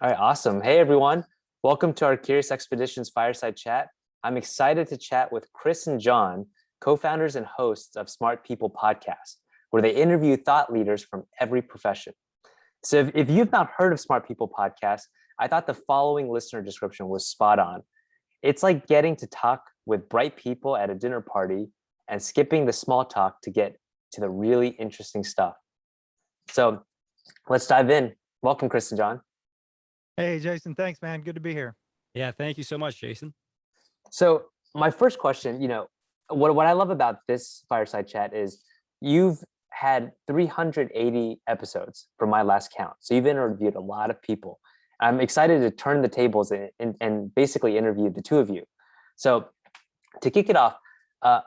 All right, awesome. Hey, everyone. Welcome to our Curious Expeditions Fireside Chat. I'm excited to chat with Chris and Jon, co-founders and hosts of Smart People Podcast, where they interview thought leaders from every profession. So if you've not heard of Smart People Podcast, I thought the following listener description was spot on. It's like getting to talk with bright people at a dinner party and skipping the small talk to get to the really interesting stuff. So let's dive in. Welcome, Chris and Jon. Hey, Jason. Thanks, man. Good to be here. Yeah, thank you so much, Jason. So my first question, what I love about this fireside chat is you've had 380 episodes from my last count. So you've interviewed a lot of people. I'm excited to turn the tables and basically interview the two of you. So to kick it off, a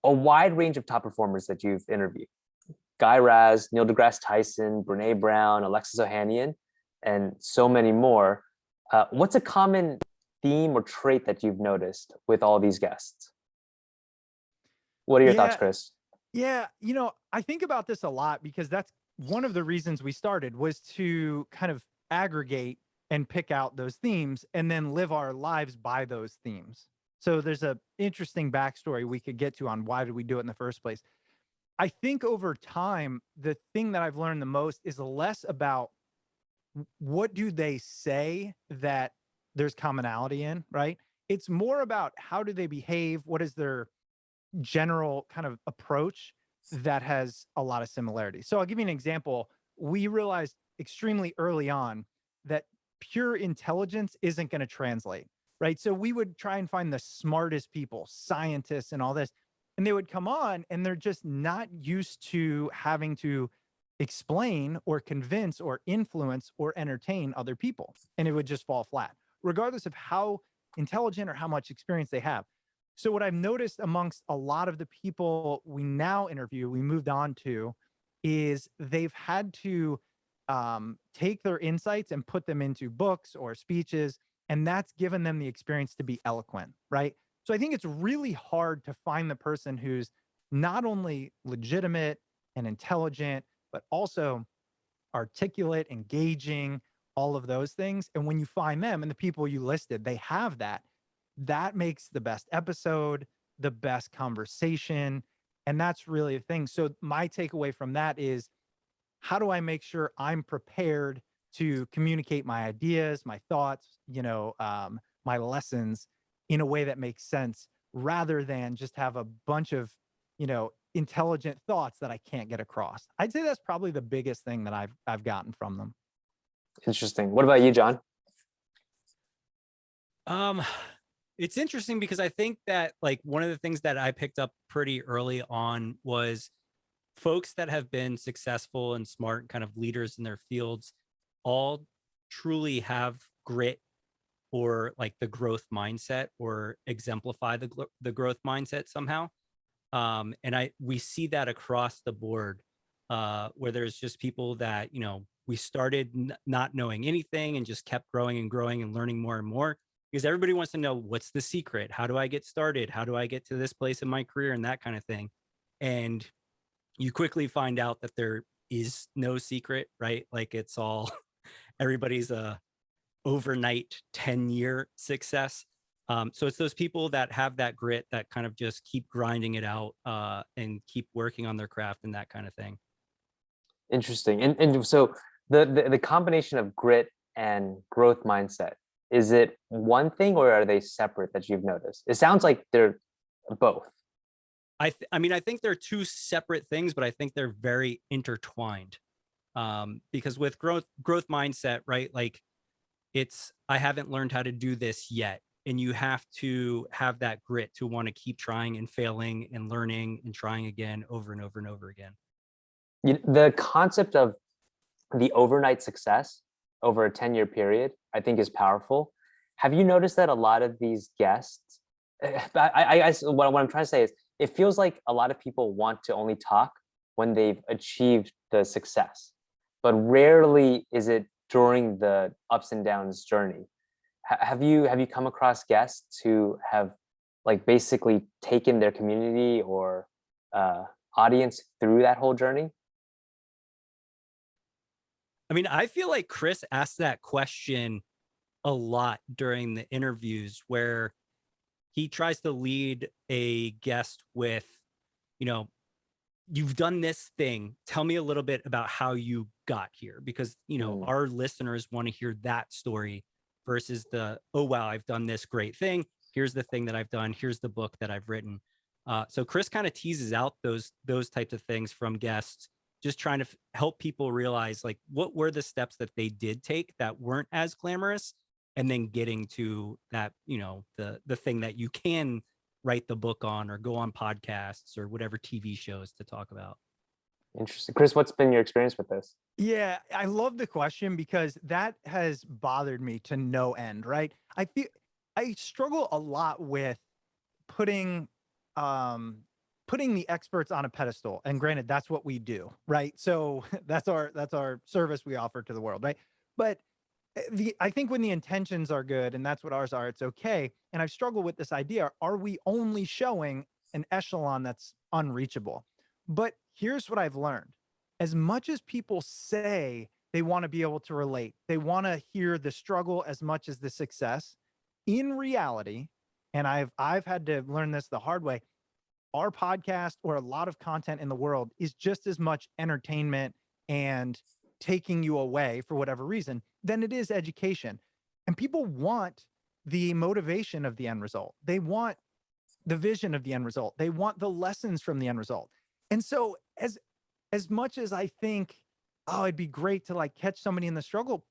wide range of top performers that you've interviewed. Guy Raz, Neil deGrasse Tyson, Brene Brown, Alexis Ohanian, and so many more. What's a common theme or trait that you've noticed with all these guests? What are your thoughts, Chris? Yeah, I think about this a lot because that's one of the reasons we started, was to kind of aggregate and pick out those themes and then live our lives by those themes. So there's a interesting backstory we could get to on why did we do it in the first place. I think over time, the thing that I've learned the most is less about what do they say that there's commonality in, right? It's more about how do they behave? What is their general kind of approach that has a lot of similarity? So I'll give you an example. We realized extremely early on that pure intelligence isn't going to translate, right? So we would try and find the smartest people, scientists and all this, and they would come on and they're just not used to having to explain or convince or influence or entertain other people. And it would just fall flat, regardless of how intelligent or how much experience they have. So what I've noticed amongst a lot of the people we now interview, we moved on to, is they've had to take their insights and put them into books or speeches, and that's given them the experience to be eloquent, right? So I think it's really hard to find the person who's not only legitimate and intelligent, but also articulate, engaging, all of those things. And when you find them and the people you listed, they have that, that makes the best episode, the best conversation. And that's really the thing. So my takeaway from that is, how do I make sure I'm prepared to communicate my ideas, my thoughts, my lessons in a way that makes sense, rather than just have a bunch of, intelligent thoughts that I can't get across. I'd say that's probably the biggest thing that I've gotten from them. Interesting. What about you, Jon? It's interesting because I think that one of the things that I picked up pretty early on was folks that have been successful and smart kind of leaders in their fields all truly have grit or the growth mindset, or exemplify the growth mindset somehow. And we see that across the board, where there's just people that, we started not knowing anything and just kept growing and growing and learning more and more, because everybody wants to know, what's the secret? How do I get started? How do I get to this place in my career? And that kind of thing. And you quickly find out that there is no secret, right? It's all, everybody's a overnight 10-year success. So it's those people that have that grit, that kind of just keep grinding it out and keep working on their craft and that kind of thing. Interesting. And so the combination of grit and growth mindset, is it one thing or are they separate that you've noticed? It sounds like they're both. I think they're two separate things, but I think they're very intertwined. Because with growth mindset, right? I haven't learned how to do this yet. And you have to have that grit to want to keep trying and failing and learning and trying again over and over and over again. The concept of the overnight success over a 10-year period, I think, is powerful. Have you noticed that a lot of these guests, what I'm trying to say is, it feels like a lot of people want to only talk when they've achieved the success, but rarely is it during the ups and downs journey. Have you come across guests who have basically taken their community or audience through that whole journey? I mean, I feel like Chris asked that question a lot during the interviews where he tries to lead a guest with, you know, you've done this thing. Tell me a little bit about how you got here, because, you know, Mm, our listeners want to hear that story versus the, oh, wow, I've done this great thing. Here's the thing that I've done. Here's the book that I've written. So Chris kind of teases out those types of things from guests, just trying to help people realize like what were the steps that they did take that weren't as glamorous, and then getting to that, you know, the thing that you can write the book on or go on podcasts or whatever TV shows to talk about. interesting. Chris, what's been your experience with this? Yeah, I love the question because that has bothered me to no end, right? I struggle a lot with putting um putting the experts on a pedestal. And granted, that's what we do, right? So that's our service we offer to the world, right? But I think when the intentions are good, and that's what ours are, it's okay. And I've struggled with this idea: are we only showing an echelon that's unreachable? But here's what I've learned: as much as people say they want to be able to relate, they want to hear the struggle as much as the success. In reality, and I've had to learn this the hard way, our podcast or a lot of content in the world is just as much entertainment and taking you away for whatever reason than it is education. And people want the motivation of the end result. They want the vision of the end result. They want the lessons from the end result. And so as much as I think, oh, it'd be great to like catch somebody in the struggle,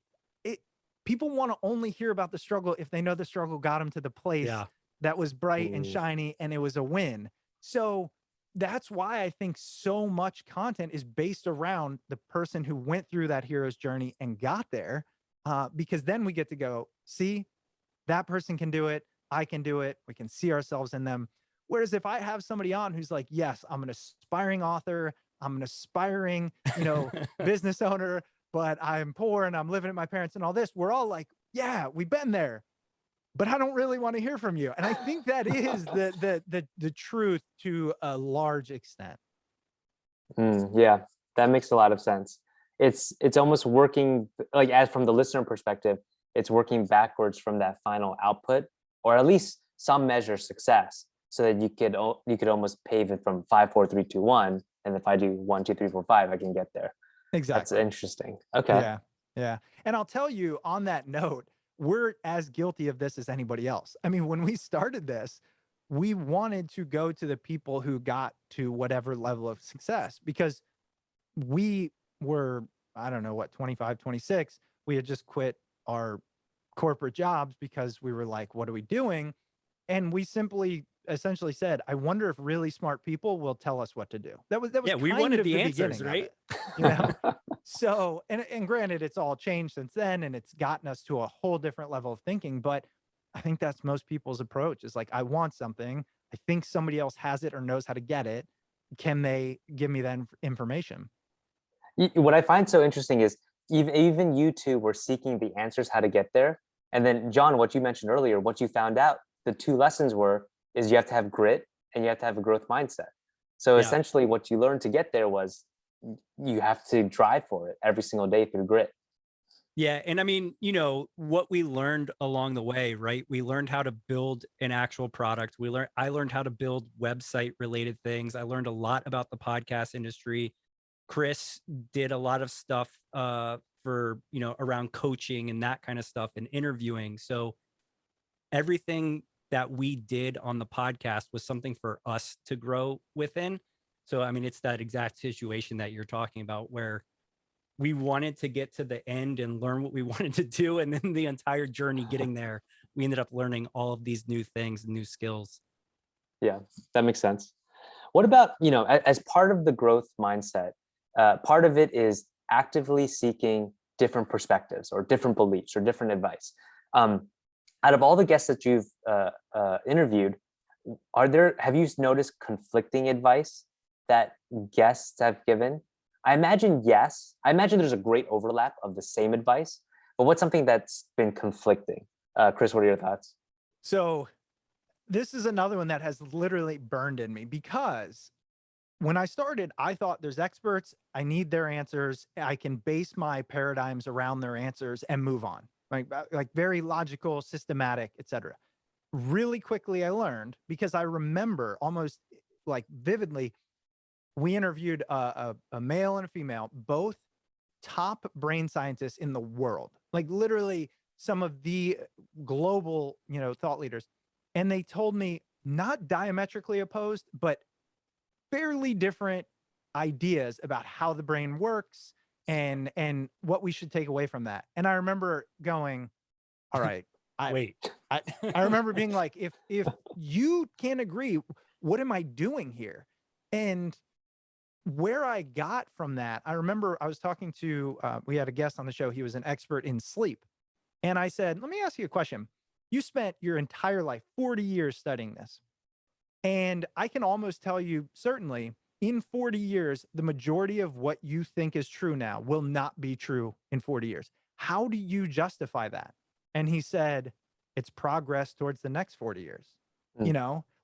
it people want to only hear about the struggle if they know the struggle got them to the place Yeah. that was bright and Mm, shiny and it was a win. So that's why I think so much content is based around the person who went through that hero's journey and got there. Because then we get to go, see, that person can do it. I can do it. We can see ourselves in them. Whereas if I have somebody on who's like, yes, I'm an aspiring author, I'm an aspiring, business owner, but I'm poor and I'm living at my parents and all this, we're all like, yeah, we've been there, but I don't really want to hear from you. And I think that is the truth to a large extent. yeah, that makes a lot of sense. It's almost working like, as from the listener perspective, it's working backwards from that final output, or at least some measure success, so that you could almost pave it from 5, 4, 3, 2, 1, and if I do 1, 2, 3, 4, 5, I can get there. That's Exactly. interesting. Okay. Yeah. Yeah. And I'll tell you on that note, we're as guilty of this as anybody else. I mean, when we started this, we wanted to go to the people who got to whatever level of success because we were, I don't know what, 25, 26. We had just quit our corporate jobs because we were like, what are we doing? And we simply essentially said, I wonder if really smart people will tell us what to do. That was Yeah, we kind wanted of the the answers, beginning of right? it, you know? So, and granted, it's all changed since then, and it's gotten us to a whole different level of thinking. But I think that's most people's approach is like, I want something. I think somebody else has it or knows how to get it. Can they give me that information? What I find so interesting is even you two were seeking the answers how to get there. And then John, what you mentioned earlier, what you found out, the two lessons were, is you have to have grit and you have to have a growth mindset. So Yeah. essentially what you learned to get there was you have to drive for it every single day through grit. Yeah. And I mean, you know, what we learned along the way, right? We learned how to build an actual product. I learned how to build website related things. I learned a lot about the podcast industry. Chris did a lot of stuff for, you know, around coaching and that kind of stuff and interviewing. So everything that we did on the podcast was something for us to grow within. So, I mean, it's that exact situation that you're talking about where we wanted to get to the end and learn what we wanted to do. And then the entire journey getting there, we ended up learning all of these new things and new skills. Yeah, that makes sense. What about, as part of the growth mindset, part of it is actively seeking different perspectives or different beliefs or different advice. Out of all the guests that you've interviewed, have you noticed conflicting advice that guests have given? I imagine yes. I imagine there's a great overlap of the same advice, but what's something that's been conflicting? Chris, what are your thoughts? So this is another one that has literally burned in me because when I started, I thought there's experts. I need their answers. I can base my paradigms around their answers and move on. Like very logical, systematic, etc. Really quickly, I learned, because I remember almost like vividly, we interviewed a male and a female, both top brain scientists in the world, like literally some of the global, thought leaders. And they told me not diametrically opposed, but fairly different ideas about how the brain works and what we should take away from that. And I remember going, all right, Wait. I remember being like, if you can't agree, what am I doing here? And where I got from that, I remember I was talking to, we had a guest on the show. He was an expert in sleep. And I said, let me ask you a question. You spent your entire life, 40 years studying this. And I can almost tell you, certainly, in 40 years, the majority of what you think is true now will not be true in 40 years. How do you justify that? And he said, it's progress towards the next 40 years.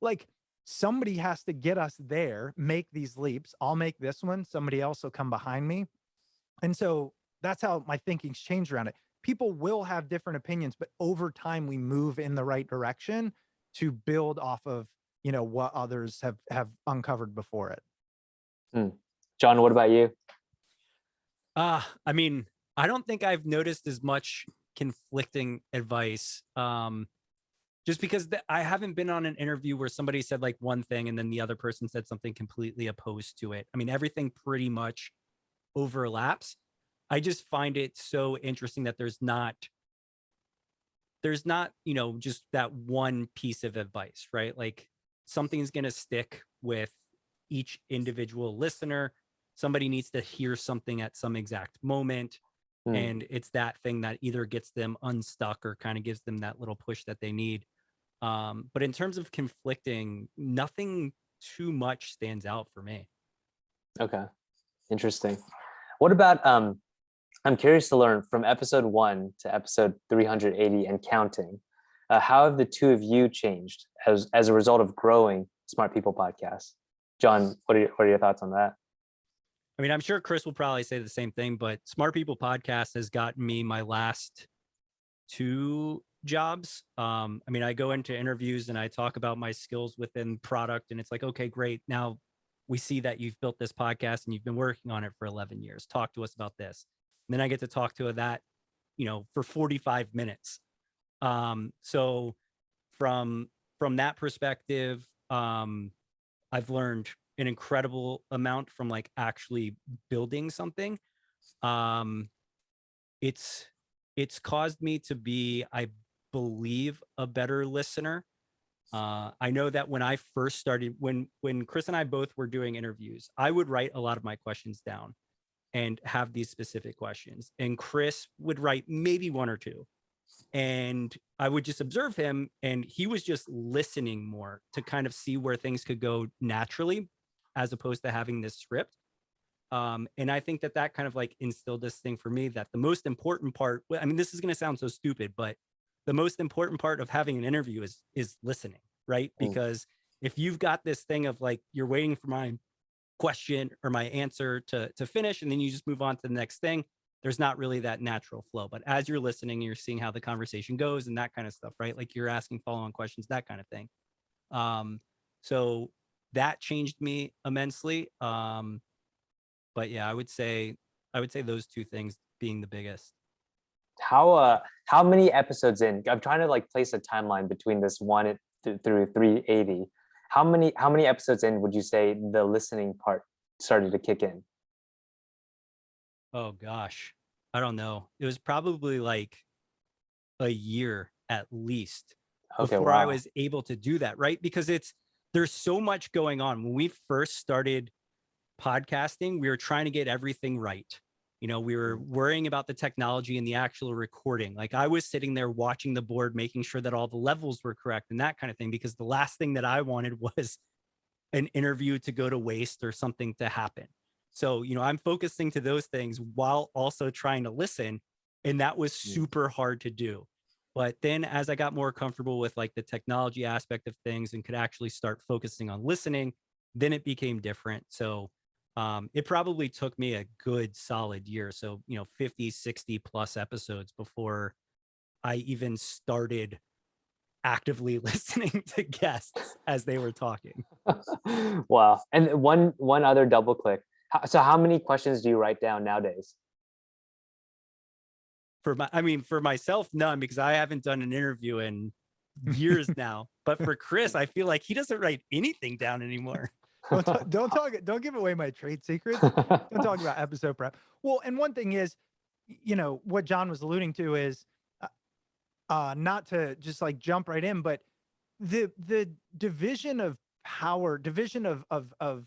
Like somebody has to get us there, make these leaps. I'll make this one. Somebody else will come behind me. And so that's how my thinking's changed around it. People will have different opinions, but over time we move in the right direction to build off of, what others have uncovered before it. John, what about you? I mean, I don't think I've noticed as much conflicting advice. Just because I haven't been on an interview where somebody said like one thing and then the other person said something completely opposed to it. I mean, everything pretty much overlaps. I just find it so interesting that there's not, just that one piece of advice, right? Like something's going to stick with each individual listener. Somebody needs to hear something at some exact moment. And it's that thing that either gets them unstuck or kind of gives them that little push that they need. But in terms of conflicting, nothing too much stands out for me. Okay. Interesting. What about, I'm curious to learn from episode 1 to episode 380 and counting, how have the two of you changed as a result of growing Smart People Podcast? John, what are your thoughts on that? I mean, I'm sure Chris will probably say the same thing, but Smart People Podcast has gotten me my last 2 jobs. I mean, I go into interviews and I talk about my skills within product, and it's like, okay, great. Now we see that you've built this podcast and you've been working on it for 11 years. Talk to us about this. And then I get to talk to that, for 45 minutes. So from that perspective, I've learned an incredible amount from like actually building something. It's caused me to be, I believe, a better listener. I know that when I first started, when Chris and I both were doing interviews, I would write a lot of my questions down and have these specific questions. And Chris would write maybe 1 or 2. And I would just observe him, and he was just listening more to kind of see where things could go naturally, as opposed to having this script. And I think that kind of like instilled this thing for me that the most important part, I mean, this is going to sound so stupid, but the most important part of having an interview is listening, right? Because if you've got this thing of like, you're waiting for my question or my answer to finish, and then you just move on to the next thing, there's not really that natural flow. But as you're listening, you're seeing how the conversation goes and that kind of stuff, right? Like you're asking follow-on questions, that kind of thing. So that changed me immensely. But yeah, I would say those 2 things being the biggest. How many episodes in? I'm trying to like place a timeline between this 1 through 380. How many episodes in would you say the listening part started to kick in? Oh gosh, I don't know. It was probably like a year at least before I was able to do that, right? Because there's so much going on. When we first started podcasting, we were trying to get everything right. We were worrying about the technology and the actual recording. Like I was sitting there watching the board, making sure that all the levels were correct and that kind of thing, because the last thing that I wanted was an interview to go to waste or something to happen. So, I'm focusing to those things while also trying to listen. And that was super hard to do. But then as I got more comfortable with like the technology aspect of things and could actually start focusing on listening, then it became different. So it probably took me a good solid year. So, 50, 60 plus episodes before I even started actively listening to guests as they were talking. Wow. And one other double click. So how many questions do you write down nowadays? For myself, none, because I haven't done an interview in years now. But for Chris, I feel like he doesn't write anything down anymore. Don't give away my trade secrets. Don't talk about episode prep. Well, and one thing is, what John was alluding to is not to just like jump right in, but the division of power, division of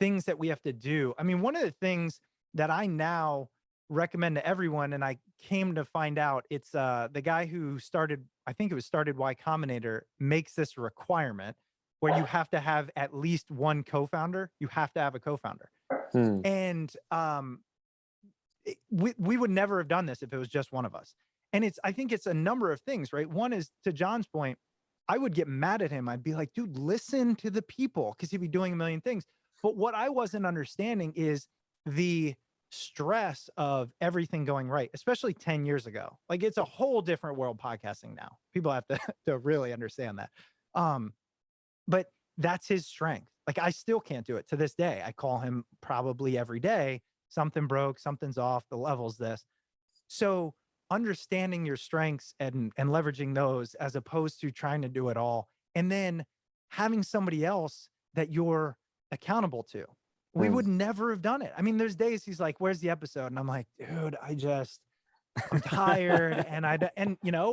things that we have to do. I mean, one of the things that I now recommend to everyone, and I came to find out it's the guy who started, I think it was started Y Combinator, makes this requirement where you have to have at least one co-founder. You have to have a co-founder. And we would never have done this if it was just one of us. And I think it's a number of things, right? One is, to John's point, I would get mad at him. I'd be like, dude, listen to the people, because he'd be doing a million things. But what I wasn't understanding is the stress of everything going right, especially 10 years ago. Like, it's a whole different world podcasting now. People have to really understand that. But that's his strength. Like, I still can't do it to this day. I call him probably every day. Something broke, something's off, the level's this. So understanding your strengths and leveraging those, as opposed to trying to do it all, and then having somebody else that you're accountable to. We would never have done it. I mean, there's days he's like, where's the episode? And I'm like, dude, I'm tired.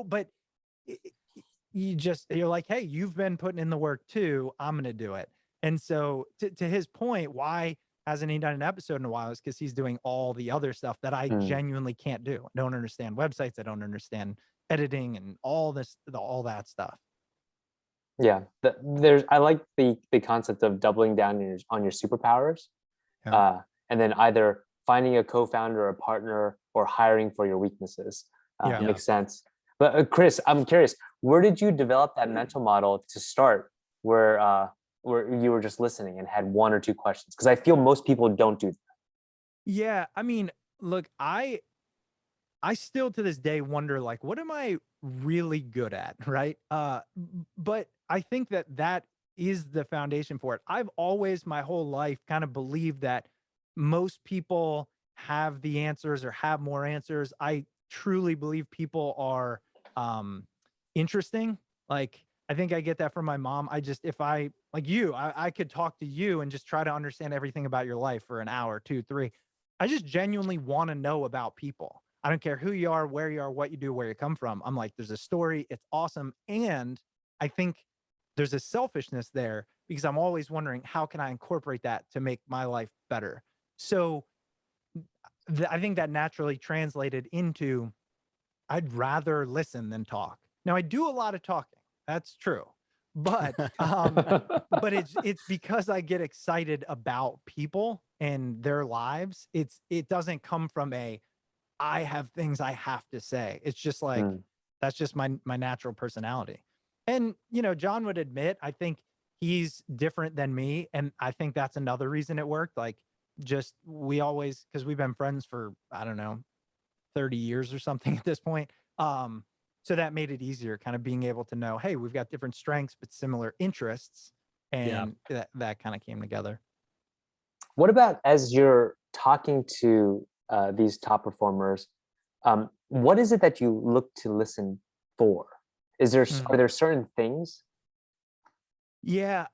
But you're like, hey, you've been putting in the work too. I'm going to do it. And so to his point, why hasn't he done an episode in a while? Is because he's doing all the other stuff that I genuinely can't do. I don't understand websites. I don't understand editing and all that stuff. Yeah, I like the concept of doubling down on your superpowers, Yeah. and then either finding a co-founder or a partner, or hiring for your weaknesses. Makes sense. But Chris, I'm curious, where did you develop that mental model to start, where you were just listening and had one or two questions? Because I feel most people don't do that. Yeah, I mean, look, I still to this day wonder, like, what am I really good at, right? But I think that is the foundation for it. I've always, my whole life, kind of believed that most people have the answers or have more answers. I truly believe people are interesting. Like, I think I get that from my mom. If I, like you, I could talk to you and just try to understand everything about your life for an hour, 2, 3. I just genuinely want to know about people. I don't care who you are, where you are, what you do, where you come from. I'm like, there's a story. It's awesome. And I think there's a selfishness there, because I'm always wondering, how can I incorporate that to make my life better? So I think that naturally translated into, I'd rather listen than talk. Now, I do a lot of talking. That's true. But but it's because I get excited about people and their lives. It doesn't come from I have things I have to say. It's just like, that's just my natural personality. And, John would admit, I think he's different than me. And I think that's another reason it worked. Like, because we've been friends for, I don't know, 30 years or something at this point. So that made it easier, kind of being able to know, hey, we've got different strengths, but similar interests. And that kind of came together. What about, as you're talking to these top performers, what is it that you look to listen for? Are there certain things? Yeah,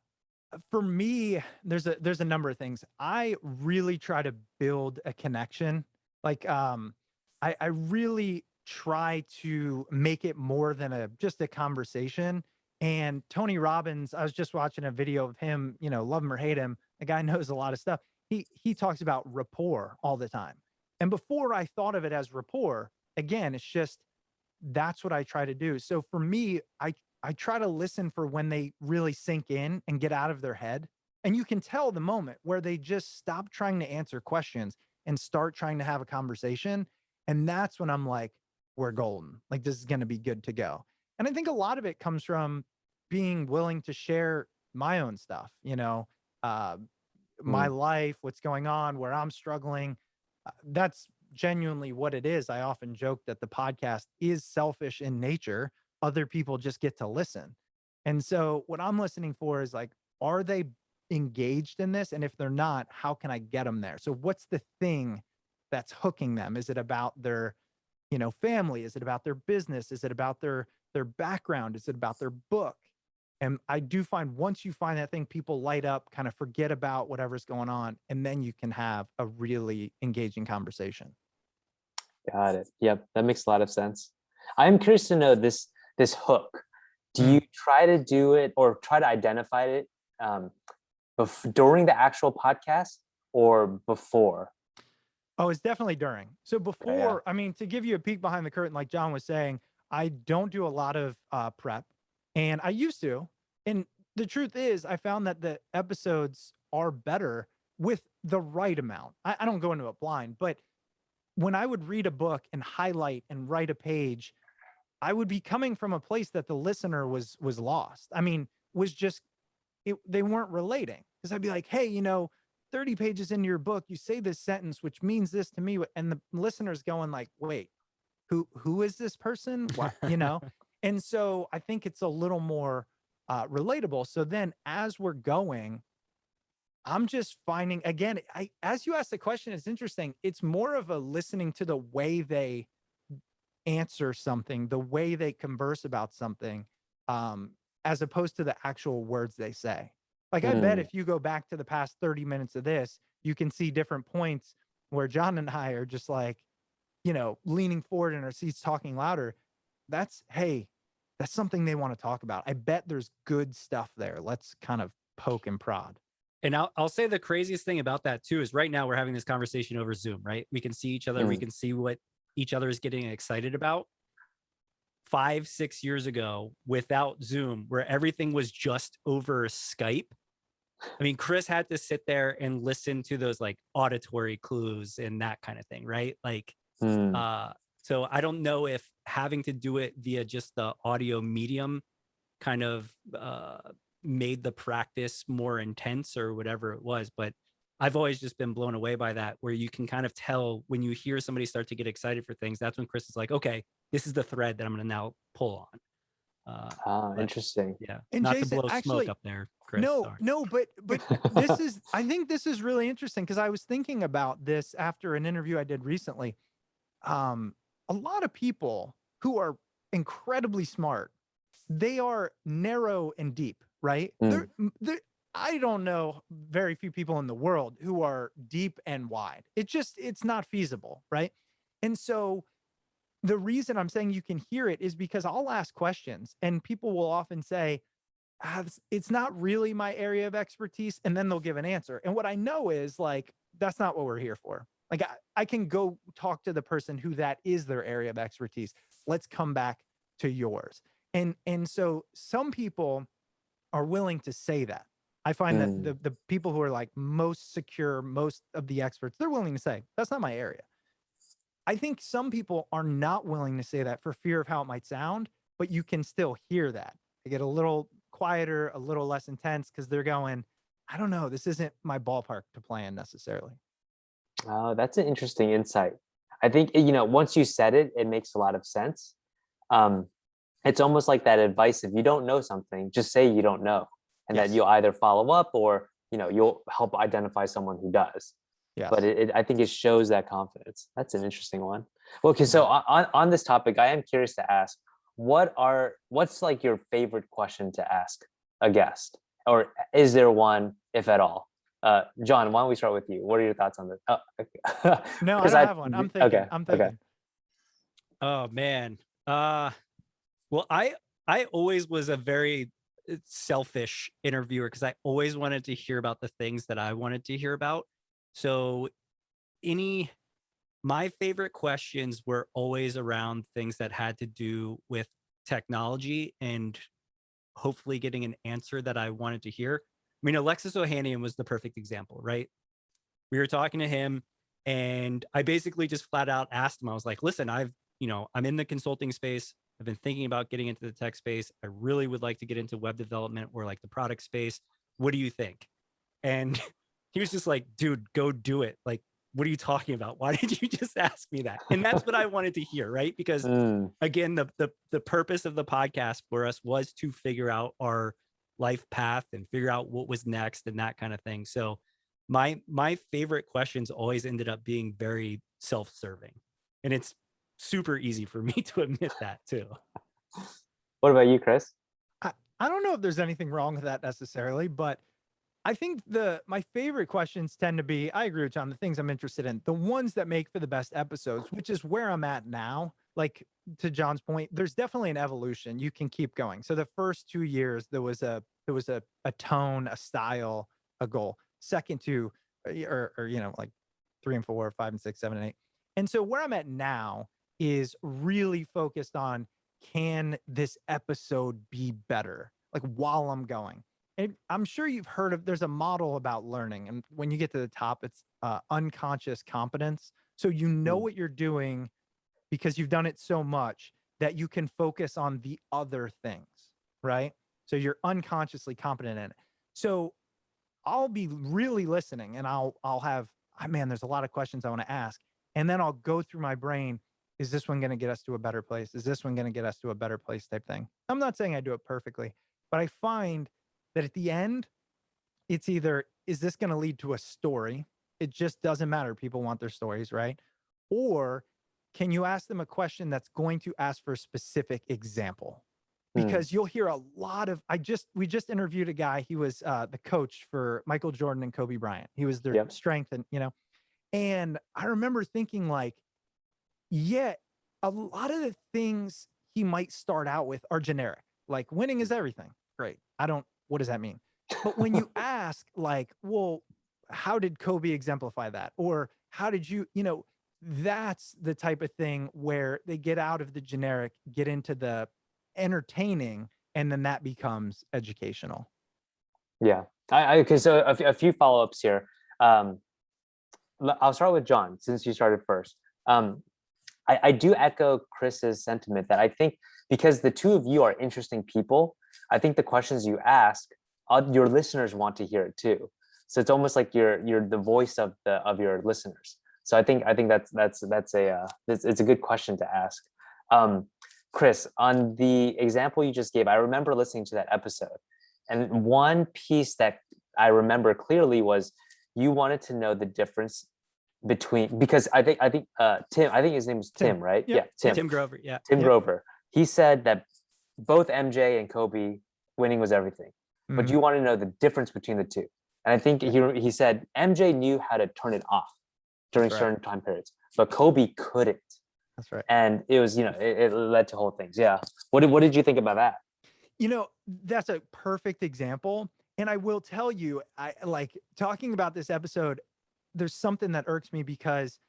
for me, there's a number of things. I really try to build a connection. Like, I really try to make it more than just a conversation. And Tony Robbins, I was just watching a video of him, love him or hate him. The guy knows a lot of stuff. He talks about rapport all the time. And before I thought of it as rapport, again, it's just, that's what I try to do. So for me, I try to listen for when they really sink in and get out of their head. And you can tell the moment where they just stop trying to answer questions and start trying to have a conversation. And that's when I'm like, we're golden. Like, this is going to be good to go. And I think a lot of it comes from being willing to share my own stuff. my life, what's going on, where I'm struggling. That's genuinely what it is. I often joke that the podcast is selfish in nature. Other people just get to listen. And so what I'm listening for is like, are they engaged in this? And if they're not, how can I get them there? So what's the thing that's hooking them? Is it about their, family? Is it about their business? Is it about their background? Is it about their book? And I do find once you find that thing, people light up, kind of forget about whatever's going on, and then you can have a really engaging conversation. Got it. Yep, that makes a lot of sense. I'm curious to know this hook. Do you try to do it or try to identify it during the actual podcast or before? Oh, it's definitely during. So before, yeah. I mean, to give you a peek behind the curtain, like John was saying, I don't do a lot of prep, and I used to. And the truth is, I found that the episodes are better with the right amount. I don't go into it blind, but when I would read a book and highlight and write a page, I would be coming from a place that the listener was lost. I mean, was just they weren't relating, because I'd be like, hey, 30 pages into your book, you say this sentence, which means this to me. And the listener's going like, wait, who is this person? What, And so I think it's a little more relatable. So then as we're going, I'm just finding, again, as you asked the question, it's interesting. It's more of a listening to the way they answer something, the way they converse about something, as opposed to the actual words they say. Like, I bet if you go back to the past 30 minutes of this, you can see different points where John and I are just like, leaning forward in our seats, talking louder. Hey, that's something they want to talk about. I bet there's good stuff there. Let's kind of poke and prod. And I'll say the craziest thing about that too is right now we're having this conversation over Zoom, right? We can see each other. We can see what each other is getting excited about. 5-6 years ago, without Zoom, where everything was just over Skype, I mean, Chris had to sit there and listen to those like auditory clues and that kind of thing, right? Like, so I don't know if having to do it via just the audio medium kind of made the practice more intense or whatever it was, but I've always just been blown away by that, where you can kind of tell when you hear somebody start to get excited for things. That's when Chris is like, okay, this is the thread that I'm going to now pull on. Interesting. Yeah. And not Jason, to blow actually, smoke up there, Chris. No, Sorry. no, but I think this is really interesting, because I was thinking about this after an interview I did recently. A lot of people who are incredibly smart, they are narrow and deep, right? I don't know very few people in the world who are deep and wide. It's not feasible, right? And so the reason I'm saying you can hear it is because I'll ask questions and people will often say, it's not really my area of expertise. And then they'll give an answer. And what I know is like, that's not what we're here for. Like, I can go talk to the person who that is their area of expertise. Let's come back to yours. And so some people are willing to say that. I find that the people who are like most secure, most of the experts, they're willing to say, that's not my area. I think some people are not willing to say that for fear of how it might sound, but you can still hear that. They get a little quieter, a little less intense, because they're going, I don't know, this isn't my ballpark to play in necessarily. Oh, that's an interesting insight. I think, once you said it, it makes a lot of sense. It's almost like that advice. If you don't know something, just say you don't know. And that you'll either follow up or, you'll help identify someone who does. Yes. But I think it shows that confidence. That's an interesting one. Well, okay, so on this topic, I am curious to ask, what's like your favorite question to ask a guest? Or is there one, if at all? John, why don't we start with you? What are your thoughts on this? No, I don't have one. I'm thinking. Okay, I'm thinking. okay. Oh man. Well, I always was a very selfish interviewer, because I always wanted to hear about the things that I wanted to hear about. So my favorite questions were always around things that had to do with technology and hopefully getting an answer that I wanted to hear. I mean, Alexis Ohanian was the perfect example, right? We were talking to him and I basically just flat out asked him, I was like, listen, I'm in the consulting space. I've been thinking about getting into the tech space. I really would like to get into web development or like the product space. What do you think? And he was just like, dude, go do it. Like, what are you talking about? Why did you just ask me that? And that's what I wanted to hear, right? Because again, the purpose of the podcast for us was to figure out our life path and figure out what was next and that kind of thing. So my favorite questions always ended up being very self-serving. And it's super easy for me to admit that too. What about you, Chris? I don't know if there's anything wrong with that necessarily, but I think my favorite questions tend to be, I agree with John, the things I'm interested in, the ones that make for the best episodes, which is where I'm at now. Like to John's point, there's definitely an evolution. You can keep going. So the first 2 years, there was a tone, a style, a goal. Second two, or like 3 and 4, 5 and 6, 7 and 8. And so where I'm at now is really focused on, can this episode be better? Like while I'm going. And I'm sure you've heard of, there's a model about learning. And when you get to the top, it's unconscious competence. So you know what you're doing because you've done it so much that you can focus on the other things, right? So you're unconsciously competent in it. So I'll be really listening and I'll have, man, there's a lot of questions I want to ask. And then I'll go through my brain. Is this one going to get us to a better place? Is this one going to get us to a better place type thing? I'm not saying I do it perfectly, but I find that at the end, it's either, is this going to lead to a story? It just doesn't matter. People want their stories, right? Or can you ask them a question that's going to ask for a specific example? Because you'll hear a lot of, we just interviewed a guy. He was the coach for Michael Jordan and Kobe Bryant. He was their strength and, and I remember thinking like, yeah, a lot of the things he might start out with are generic. Like winning is everything. Great. What does that mean? But when you ask like, well, how did Kobe exemplify that? Or how did you, that's the type of thing where they get out of the generic, get into the entertaining, and then that becomes educational. Yeah. Okay. So a few follow-ups here. I'll start with John, since you started first. I do echo Chris's sentiment that I think because the two of you are interesting people, I think the questions you ask, your listeners want to hear it too. So it's almost like you're the voice of your listeners. So I think it's a good question to ask. Chris, on the example you just gave, I remember listening to that episode, and one piece that I remember clearly was you wanted to know the difference between, because I think Tim, I think his name was Tim, right? Yep. Yeah, Tim Grover. Yeah, Tim Grover. He said that both MJ and Kobe winning was everything, but you want to know the difference between the two. And I think he said MJ knew how to turn it off during certain time periods, but Kobe couldn't. That's right. And it was, it led to whole things. Yeah. What did you think about that? That's a perfect example. And I will tell you, I like talking about this episode. There's something that irks me because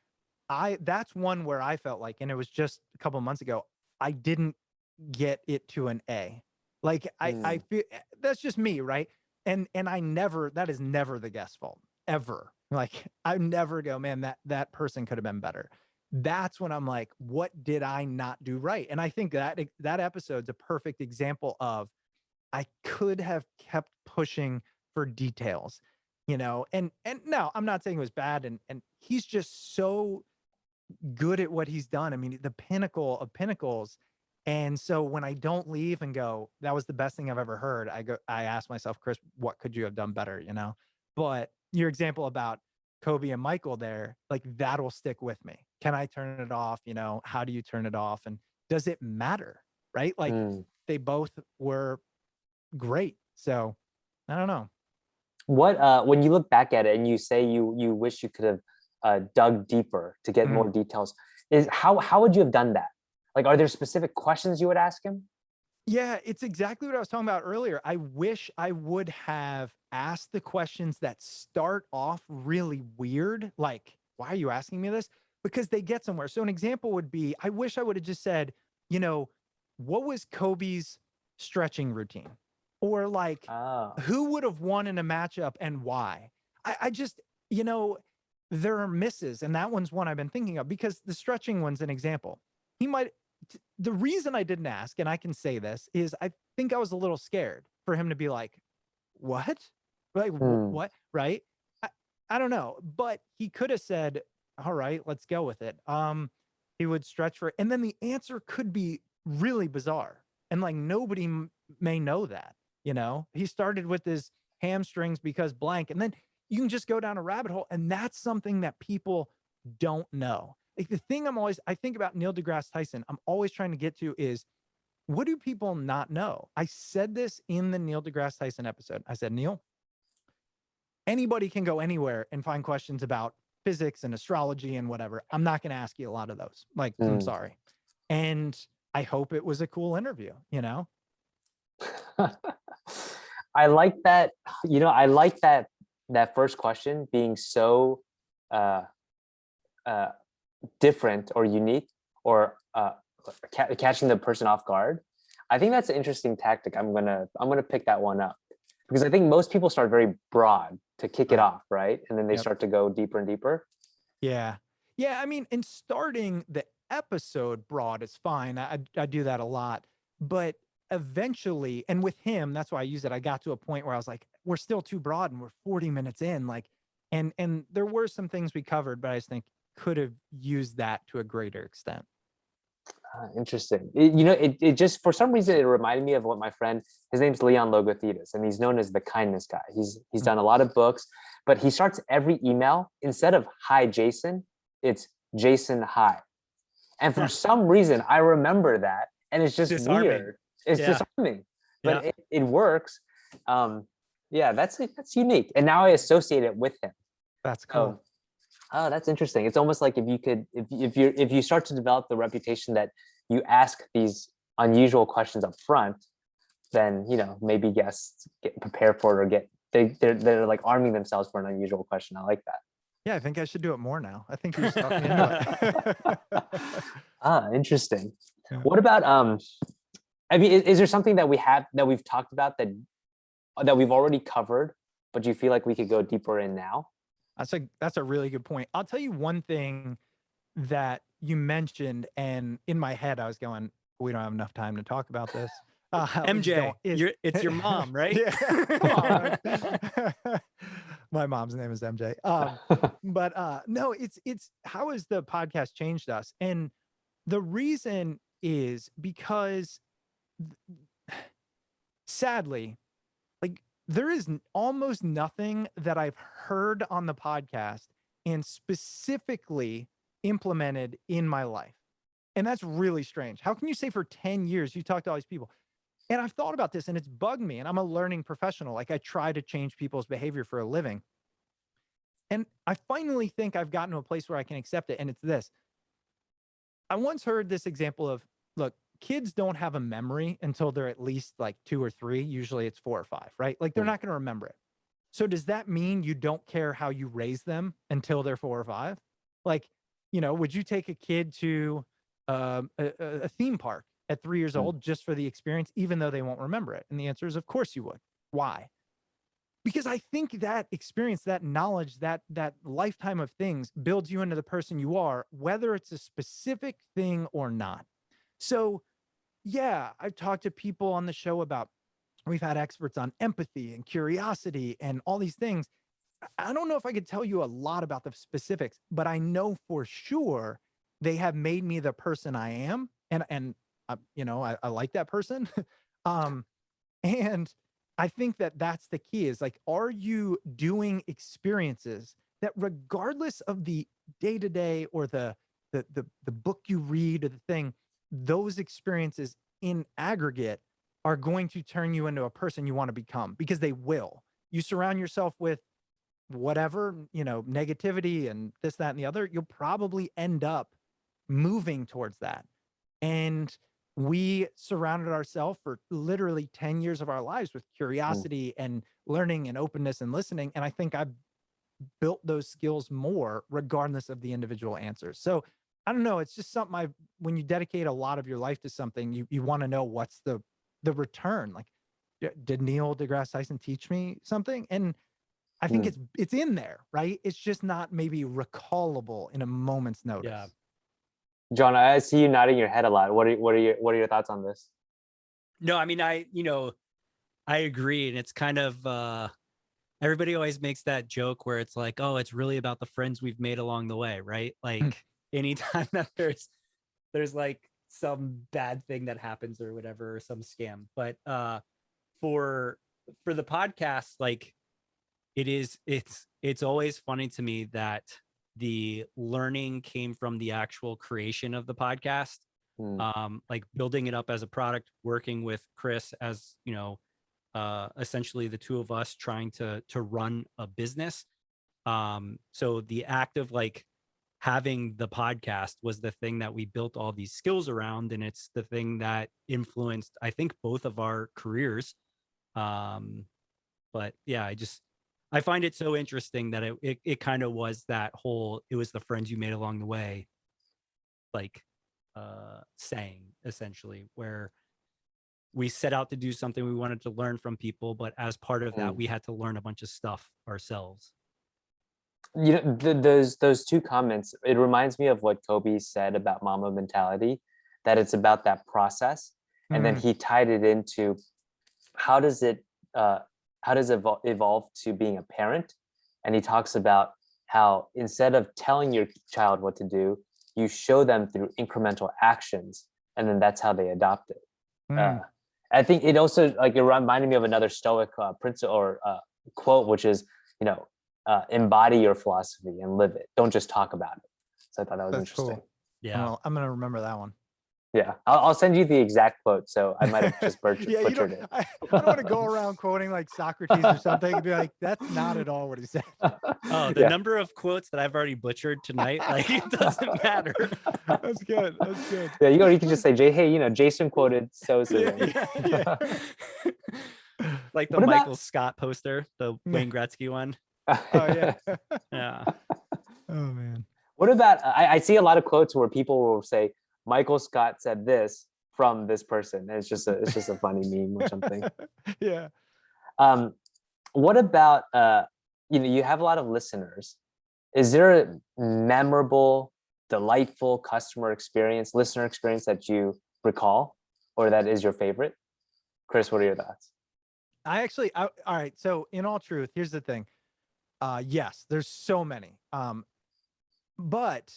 that's one where I felt like, and it was just a couple of months ago, I didn't get it to an A. Like I feel that's just me, right? And that is never the guest's fault ever. Like I never go, man, that person could have been better. That's when I'm like, what did I not do right? And I think that episode's a perfect example of I could have kept pushing for details, and no, I'm not saying it was bad. And he's just so good at what he's done. I mean, the pinnacle of pinnacles. And so when I don't leave and go, that was the best thing I've ever heard, I ask myself, Chris, what could you have done better? But your example about Kobe and Michael there, like that'll stick with me. Can I turn it off? How do you turn it off? And does it matter? Right? Like they both were great. So I don't know. What when you look back at it and you say you wish you could have dug deeper to get more details, is how would you have done that? Like, are there specific questions you would ask him? Yeah, it's exactly what I was talking about earlier. I wish I would have asked the questions that start off really weird. Like, why are you asking me this? Because they get somewhere. So an example would be, I wish I would have just said, what was Kobe's stretching routine? Or like, who would have won in a matchup and why? I just, there are misses. And that one's one I've been thinking of because the stretching one's an example. The reason I didn't ask, and I can say this, is I think I was a little scared for him to be like, what? Like, what? Right? I don't know. But he could have said, all right, let's go with it. He would stretch for it. And then the answer could be really bizarre. And like nobody may know that, you know? He started with his hamstrings because blank. And then you can just go down a rabbit hole. And that's something that people don't know. Like the thing I think about Neil deGrasse Tyson, I'm always trying to get to is, what do people not know? I said this in the Neil deGrasse Tyson episode. I said, Neil, anybody can go anywhere and find questions about physics and astrology and whatever. I'm not going to ask you a lot of those. Like, I'm sorry. And I hope it was a cool interview, you know? I like that. You know, I like that first question being so different or unique, or catching the person off guard. I think that's an interesting tactic. I'm gonna pick that one up, because I think most people start very broad to kick it off, right? And then they start to go deeper and deeper. Yeah. Yeah. I mean, and starting the episode broad is fine. I do that a lot. But eventually, and with him, that's why I use it. I got to a point where I was like, we're still too broad and we're 40 minutes in. Like, and there were some things we covered, but I just think could have used that to a greater extent. Interesting. It just, for some reason, it reminded me of what my friend, his name's Leon Logothetis, and he's known as the kindness guy. He's done a lot of books, but he starts every email, instead of "Hi Jason," it's "Jason, hi." And for some reason, I remember that, and it's just Disarming. Weird. It's disarming, but it works. That's unique, and now I associate it with him. That's cool. Oh, that's interesting. It's almost like if you start to develop the reputation that you ask these unusual questions up front, then, you know, maybe guests get prepared for it, or they're like arming themselves for an unusual question. I like that. Yeah, I think I should do it more now. I think you just talked me into it. Interesting. Yeah. What about I mean, is there something that we've talked about that we've already covered, but you feel like we could go deeper in now? That's a really good point. I'll tell you one thing that you mentioned, and in my head I was going, we don't have enough time to talk about this. MJ, it's your mom, right? My mom's name is MJ. But no, it's how has the podcast changed us? And the reason is because sadly, like, there is almost nothing that I've heard on the podcast and specifically implemented in my life. And that's really strange. How can you say for 10 years you talked to all these people? And I've thought about this and it's bugged me. And I'm a learning professional. Like, I try to change people's behavior for a living. And I finally think I've gotten to a place where I can accept it. And it's this. I once heard this example of, look, kids don't have a memory until they're at least like 2 or 3. Usually it's 4 or 5, right? Like, they're not going to remember it. So does that mean you don't care how you raise them until they're 4 or 5? Like, you know, would you take a kid to a theme park at 3 years old just for the experience, even though they won't remember it? And the answer is, of course you would. Why? Because I think that experience, that knowledge, that lifetime of things builds you into the person you are, whether it's a specific thing or not. So yeah, I've talked to people on the show about, we've had experts on empathy and curiosity and all these things. I don't know if I could tell you a lot about the specifics, but I know for sure they have made me the person I am. And you know, I like that person. And I think that that's the key, is like, are you doing experiences that, regardless of the day-to-day or the book you read or the thing, those experiences in aggregate are going to turn you into a person you want to become? Because they will. You surround yourself with whatever, you know, negativity and this, that, and the other, you'll probably end up moving towards that. And we surrounded ourselves for literally 10 years of our lives with curiosity and learning and openness and listening. And I think I've built those skills more regardless of the individual answers. So I don't know. It's just something when you dedicate a lot of your life to something, you want to know what's the return. Like, did Neil deGrasse Tyson teach me something? And I think it's in there, right? It's just not maybe recallable in a moment's notice. Yeah. John, I see you nodding your head a lot. What are your thoughts on this? No, I mean, I agree. And it's kind of, everybody always makes that joke where it's like, oh, it's really about the friends we've made along the way, right? Like anytime that there's like some bad thing that happens or whatever, or some scam. But for the podcast, like it's always funny to me that the learning came from the actual creation of the podcast. Like building it up as a product, working with Chris as, you know, essentially the two of us trying to run a business. So the act of like having the podcast was the thing that we built all these skills around, and it's the thing that influenced, I think, both of our careers. But yeah, I find it so interesting that it kind of was that whole, it was the friends you made along the way, like saying, essentially, where we set out to do something, we wanted to learn from people, but as part of that, we had to learn a bunch of stuff ourselves. You know, those two comments, it reminds me of what Kobe said about Mama mentality, that it's about that process. And then he tied it into how does it evolve to being a parent. And he talks about how instead of telling your child what to do, you show them through incremental actions, and then that's how they adopt it. I think it also, like, it reminded me of another Stoic principle or quote, which is, you know, embody your philosophy and live it. Don't just talk about it. So I thought that was interesting. Cool. Yeah, I'm gonna remember that one. Yeah, I'll send you the exact quote. So I might have just butchered it. I don't want to go around quoting like Socrates or something and be like, that's not at all what he said. Oh, the number of quotes that I've already butchered tonight, like, it doesn't matter. That's good. That's good. Yeah, you can just say, hey, you know, Jason quoted so. Yeah. Like the Michael Scott poster, the Wayne Gretzky one. Oh yeah. Yeah. Oh man. What about, I see a lot of quotes where people will say, Michael Scott said this from this person. And it's just a funny meme or something. Yeah. What about, you know, you have a lot of listeners. Is there a memorable, delightful listener experience that you recall, or that is your favorite? Chris, what are your thoughts? All right. So in all truth, here's the thing. Yes, there's so many. But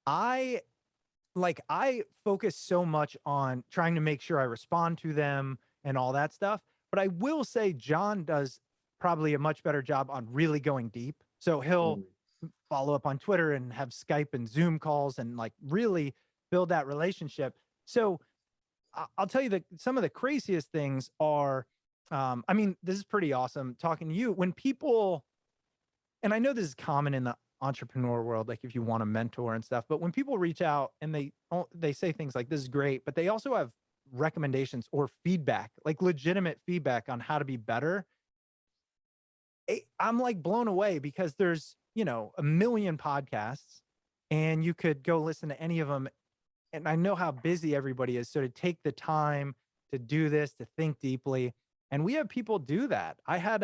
I focus so much on trying to make sure I respond to them and all that stuff. But I will say John does probably a much better job on really going deep. So he'll follow up on Twitter and have Skype and Zoom calls and like really build that relationship. So I'll tell you that some of the craziest things are, I mean, this is pretty awesome talking to you. When people, and I know this is common in the entrepreneur world, like if you want a mentor and stuff, but when people reach out and they say things like, this is great, but they also have recommendations or feedback, like legitimate feedback on how to be better. I'm like blown away, because there's, you know, a million podcasts and you could go listen to any of them. And I know how busy everybody is. So to take the time to do this, to think deeply, and we have people do that. I had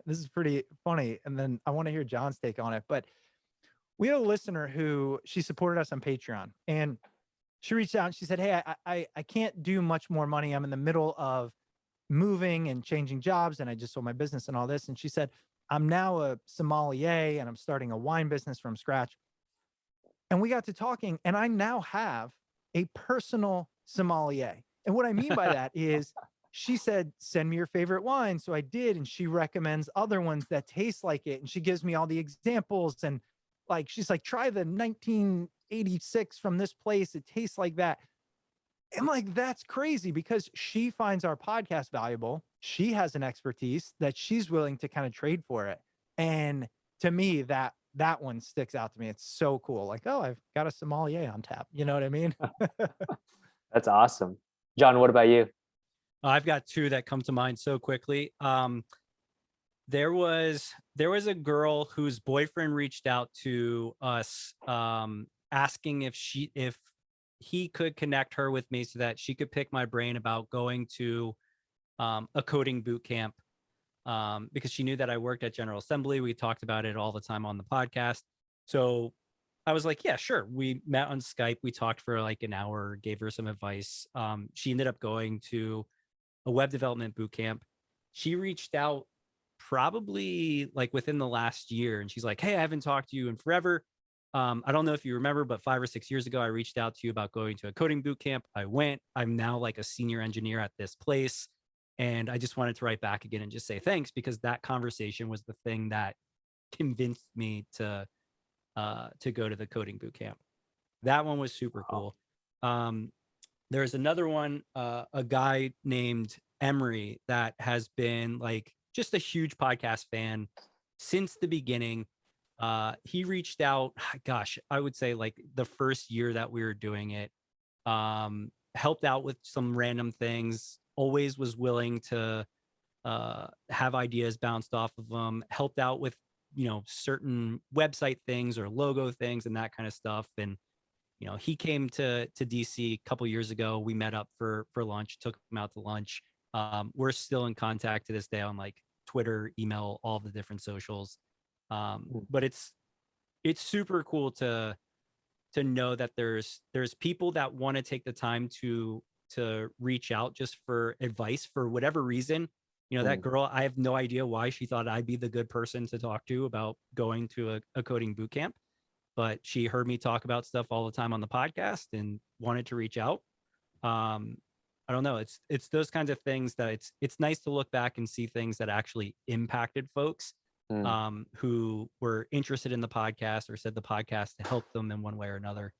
this is pretty funny, and then I want to hear John's take on it, but we had a listener who, she supported us on Patreon, and she reached out and she said, hey, I can't do much more money. I'm in the middle of moving and changing jobs, and I just sold my business and all this. And she said, I'm now a sommelier and I'm starting a wine business from scratch. And we got to talking, and I now have a personal sommelier. And what I mean by that is, she said, send me your favorite wine. So I did. And she recommends other ones that taste like it. And she gives me all the examples. And like, she's like, try the 1986 from this place. It tastes like that. And like, that's crazy, because she finds our podcast valuable. She has an expertise that she's willing to kind of trade for it. And to me, that one sticks out to me. It's so cool. Like, oh, I've got a sommelier on tap. You know what I mean? That's awesome. John, what about you? I've got two that come to mind so quickly. There was a girl whose boyfriend reached out to us, asking if he could connect her with me so that she could pick my brain about going to a coding boot camp, because she knew that I worked at General Assembly. We talked about it all the time on the podcast. So I was like, yeah, sure. We met on Skype. We talked for like an hour, gave her some advice. She ended up going to a web development boot camp. She reached out probably like within the last year. And she's like, hey, I haven't talked to you in forever. I don't know if you remember, but 5 or 6 years ago, I reached out to you about going to a coding boot camp. I went. I'm now like a senior engineer at this place. And I just wanted to write back again and just say thanks, because that conversation was the thing that convinced me to go to the coding boot camp. That one was super cool. There's another one, a guy named Emery that has been like just a huge podcast fan since the beginning. He reached out, gosh, I would say like the first year that we were doing it, helped out with some random things, always was willing to have ideas bounced off of them, helped out with, certain website things or logo things and that kind of stuff. And, he came to DC a couple years ago. We met up for lunch, took him out to lunch. We're still in contact to this day on like Twitter, email, all the different socials. But it's super cool to know that there's people that want to take the time to reach out just for advice for whatever reason. That girl, I have no idea why she thought I'd be the good person to talk to about going to a coding boot camp, but she heard me talk about stuff all the time on the podcast and wanted to reach out. I don't know. It's those kinds of things that it's nice to look back and see things that actually impacted folks who were interested in the podcast or said the podcast helped them in one way or another.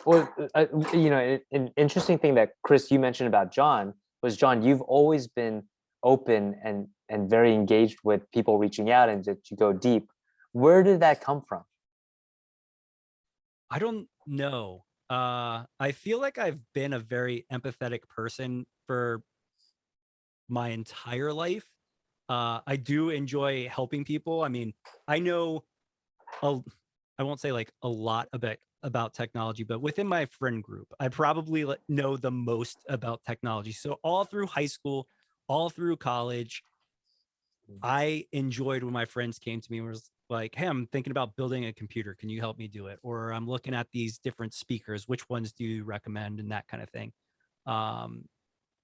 Well, an interesting thing that Chris, you mentioned about John was, John, you've always been open and very engaged with people reaching out and that you go deep. Where did that come from? I don't know. I feel like I've been a very empathetic person for my entire life. I do enjoy helping people. I mean, I know, I won't say like a lot about technology, but within my friend group, I probably know the most about technology. So all through high school, all through college, I enjoyed when my friends came to me and was like, hey, I'm thinking about building a computer. Can you help me do it? Or I'm looking at these different speakers. Which ones do you recommend? And that kind of thing. I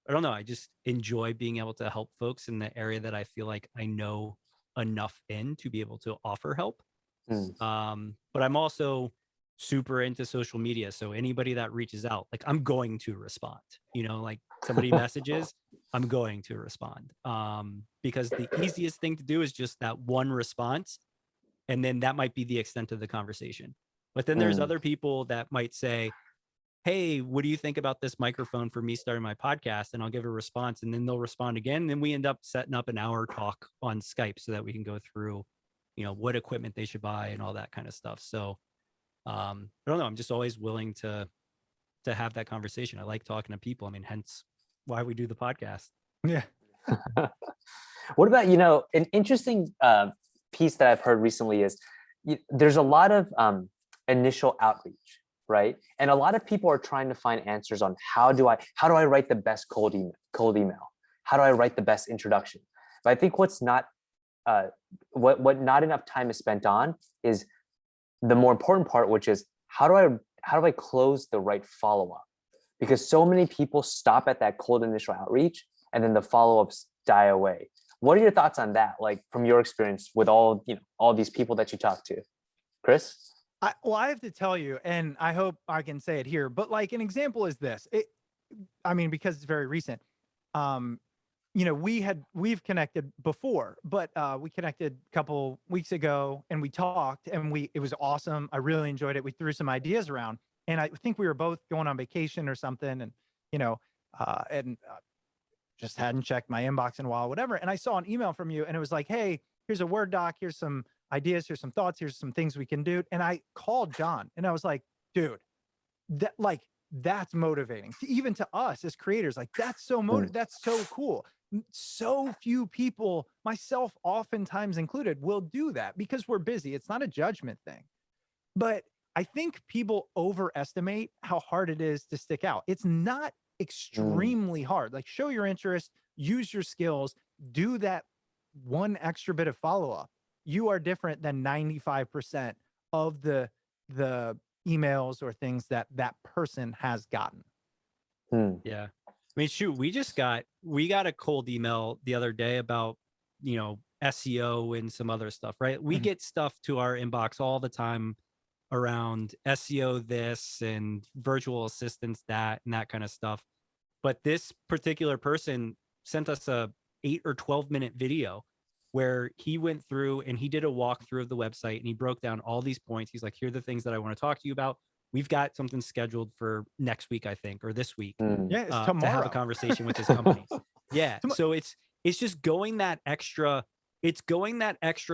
don't know. I just enjoy being able to help folks in the area that I feel like I know enough in to be able to offer help. But I'm also super into social media. So anybody that reaches out, like I'm going to respond, like somebody messages, I'm going to respond. Because the easiest thing to do is just that one response. And then that might be the extent of the conversation. But then there's other people that might say, hey, what do you think about this microphone for me starting my podcast? And I'll give a response and then they'll respond again. And then we end up setting up an hour talk on Skype so that we can go through, what equipment they should buy and all that kind of stuff. So I don't know. I'm just always willing to have that conversation. I like talking to people. I mean, hence why we do the podcast. Yeah. What about, an interesting piece that I've heard recently is there's a lot of initial outreach, right? And a lot of people are trying to find answers on how do I write the best cold email? How do I write the best introduction? But I think what's not what not enough time is spent on is the more important part, which is how do I close the right follow-up? Because so many people stop at that cold initial outreach and then the follow-ups die away. What are your thoughts on that? Like from your experience with all these people that you talk to, Chris? I have to tell you, and I hope I can say it here, but like an example is this. Because it's very recent. We've connected before, but we connected a couple weeks ago and we talked and it was awesome. I really enjoyed it. We threw some ideas around and I think we were both going on vacation or something and just hadn't checked my inbox in a while, whatever. And I saw an email from you and it was like, hey, here's a Word doc. Here's some ideas. Here's some thoughts. Here's some things we can do. And I called John and I was like, dude, that's motivating even to us as creators. Like that's so that's so cool. So few people, myself oftentimes included, will do that because we're busy. It's not a judgment thing, but I think people overestimate how hard it is to stick out. It's not extremely hard. Like show your interest, use your skills, do that one extra bit of follow-up. You are different than 95% of the emails or things that person has gotten. Yeah. I mean, shoot, we got a cold email the other day about SEO and some other stuff, right? We get stuff to our inbox all the time around SEO this and virtual assistants that and that kind of stuff. But this particular person sent us a 8 or 12-minute video where he went through and he did a walkthrough of the website and he broke down all these points. He's like, here are the things that I want to talk to you about. We've got something scheduled for next week, I think, or this week, Yeah, it's tomorrow. to have a conversation with his company. Yeah. So it's just going that extra,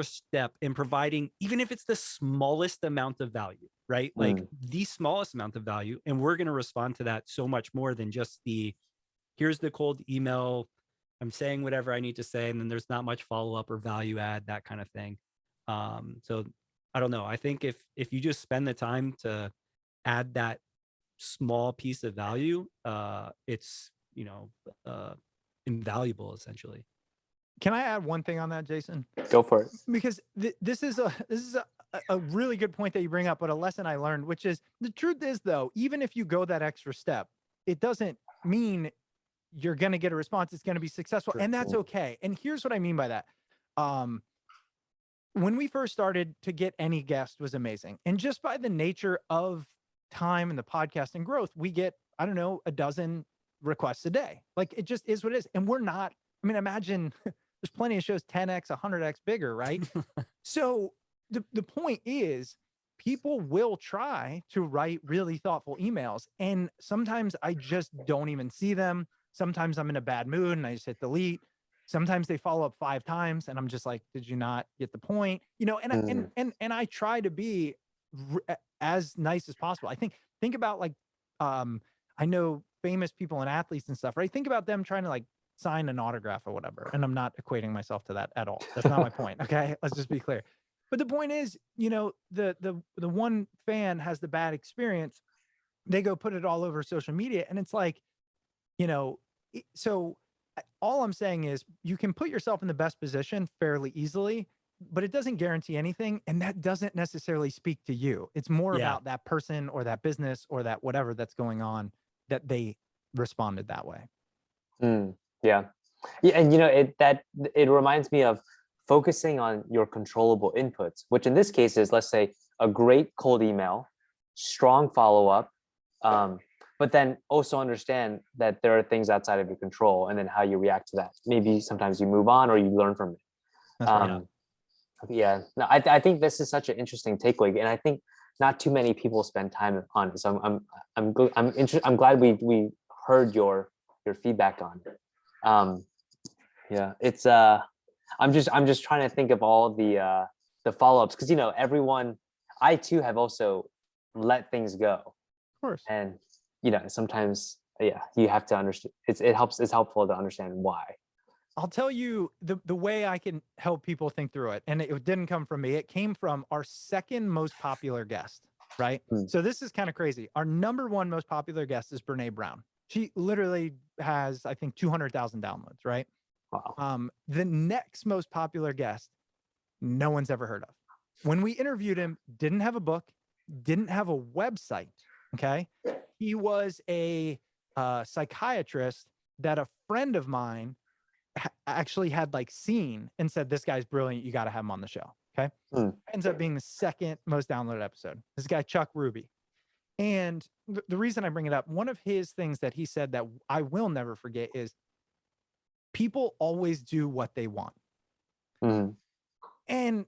step in providing, even if it's the smallest amount of value, right? Like the smallest amount of value. And we're going to respond to that so much more than just here's the cold email, I'm saying whatever I need to say, and then there's not much follow-up or value add, that kind of thing. So I don't know. I think if you just spend the time to add that small piece of value, it's invaluable, essentially. Can I add one thing on that, Jason? Go for it. Because this is a really good point that you bring up, but a lesson I learned, which is the truth is, though, even if you go that extra step, it doesn't mean you're going to get a response. It's going to be successful, and that's okay. And here's what I mean by that. When we first started, to get any guest was amazing. And just by the nature of time and the podcast and growth, we get, I don't know, a dozen requests a day. Like, it just is what it is. And we're not, I mean, imagine there's plenty of shows 10x, 100x bigger, right? So the point is, people will try to write really thoughtful emails. And sometimes I just don't even see them. Sometimes I'm in a bad mood and I just hit delete. Sometimes they follow up 5 times and I'm just like, did you not get the point? And I try to be as nice as possible. I think about like, I know famous people and athletes and stuff, right? Think about them trying to like sign an autograph or whatever. And I'm not equating myself to that at all. That's not my point. Okay. Let's just be clear. But the point is, the one fan has the bad experience. They go put it all over social media. And it's like, so all I'm saying is you can put yourself in the best position fairly easily, but it doesn't guarantee anything. And that doesn't necessarily speak to you. It's more about that person or that business or that whatever that's going on, that they responded that way. Yeah. And it reminds me of focusing on your controllable inputs, which in this case is, let's say, a great cold email, strong follow-up, but then also understand that there are things outside of your control and then how you react to that. Maybe sometimes you move on or you learn from it. That's right. Yeah. No, I think this is such an interesting takeaway, and I think not too many people spend time on it. So I'm glad we heard your feedback on it. Yeah, it's I'm just trying to think of all the follow-ups, because everyone, I too have also let things go. Of course. And sometimes you have to understand. It's helpful to understand why. I'll tell you the way I can help people think through it. And it didn't come from me. It came from our second most popular guest, right? So this is kind of crazy. Our number one most popular guest is Brene Brown. She literally has, I think, 200,000 downloads, right? Wow. The next most popular guest, no one's ever heard of. When we interviewed him, didn't have a book, didn't have a website, okay? He was a psychiatrist that a friend of mine actually had like seen and said, this guy's brilliant, you got to have him on the show, okay? Ends up being the second most downloaded episode. This guy, Chuck Ruby. And the reason I bring it up, one of his things that he said that I will never forget is, people always do what they want. And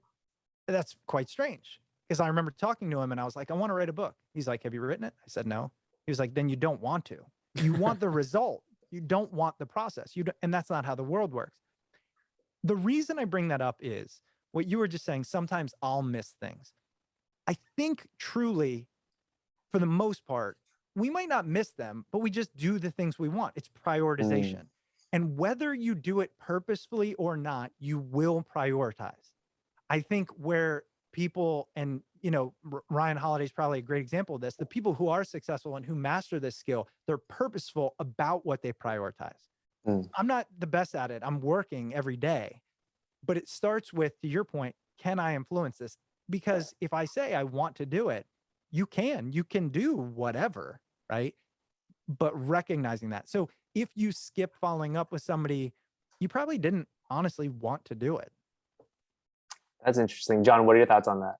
that's quite strange, because I remember talking to him and I was like, I want to write a book. He's like, have you written it? I said, no. He was like, then you don't want to. You want the result. You don't want the process. And that's not how the world works. The reason I bring that up is what you were just saying. Sometimes I'll miss things. I think truly, for the most part, we might not miss them, but we just do the things we want. It's prioritization. And whether you do it purposefully or not, you will prioritize. I think where people, and Ryan Holiday is probably a great example of this, the people who are successful and who master this skill, they're purposeful about what they prioritize. I'm not the best at it. I'm working every day, but it starts with, to your point, can I influence this? Because if I say I want to do it, you can do whatever, right? But recognizing that. So if you skip following up with somebody, you probably didn't honestly want to do it. That's interesting. John, what are your thoughts on that?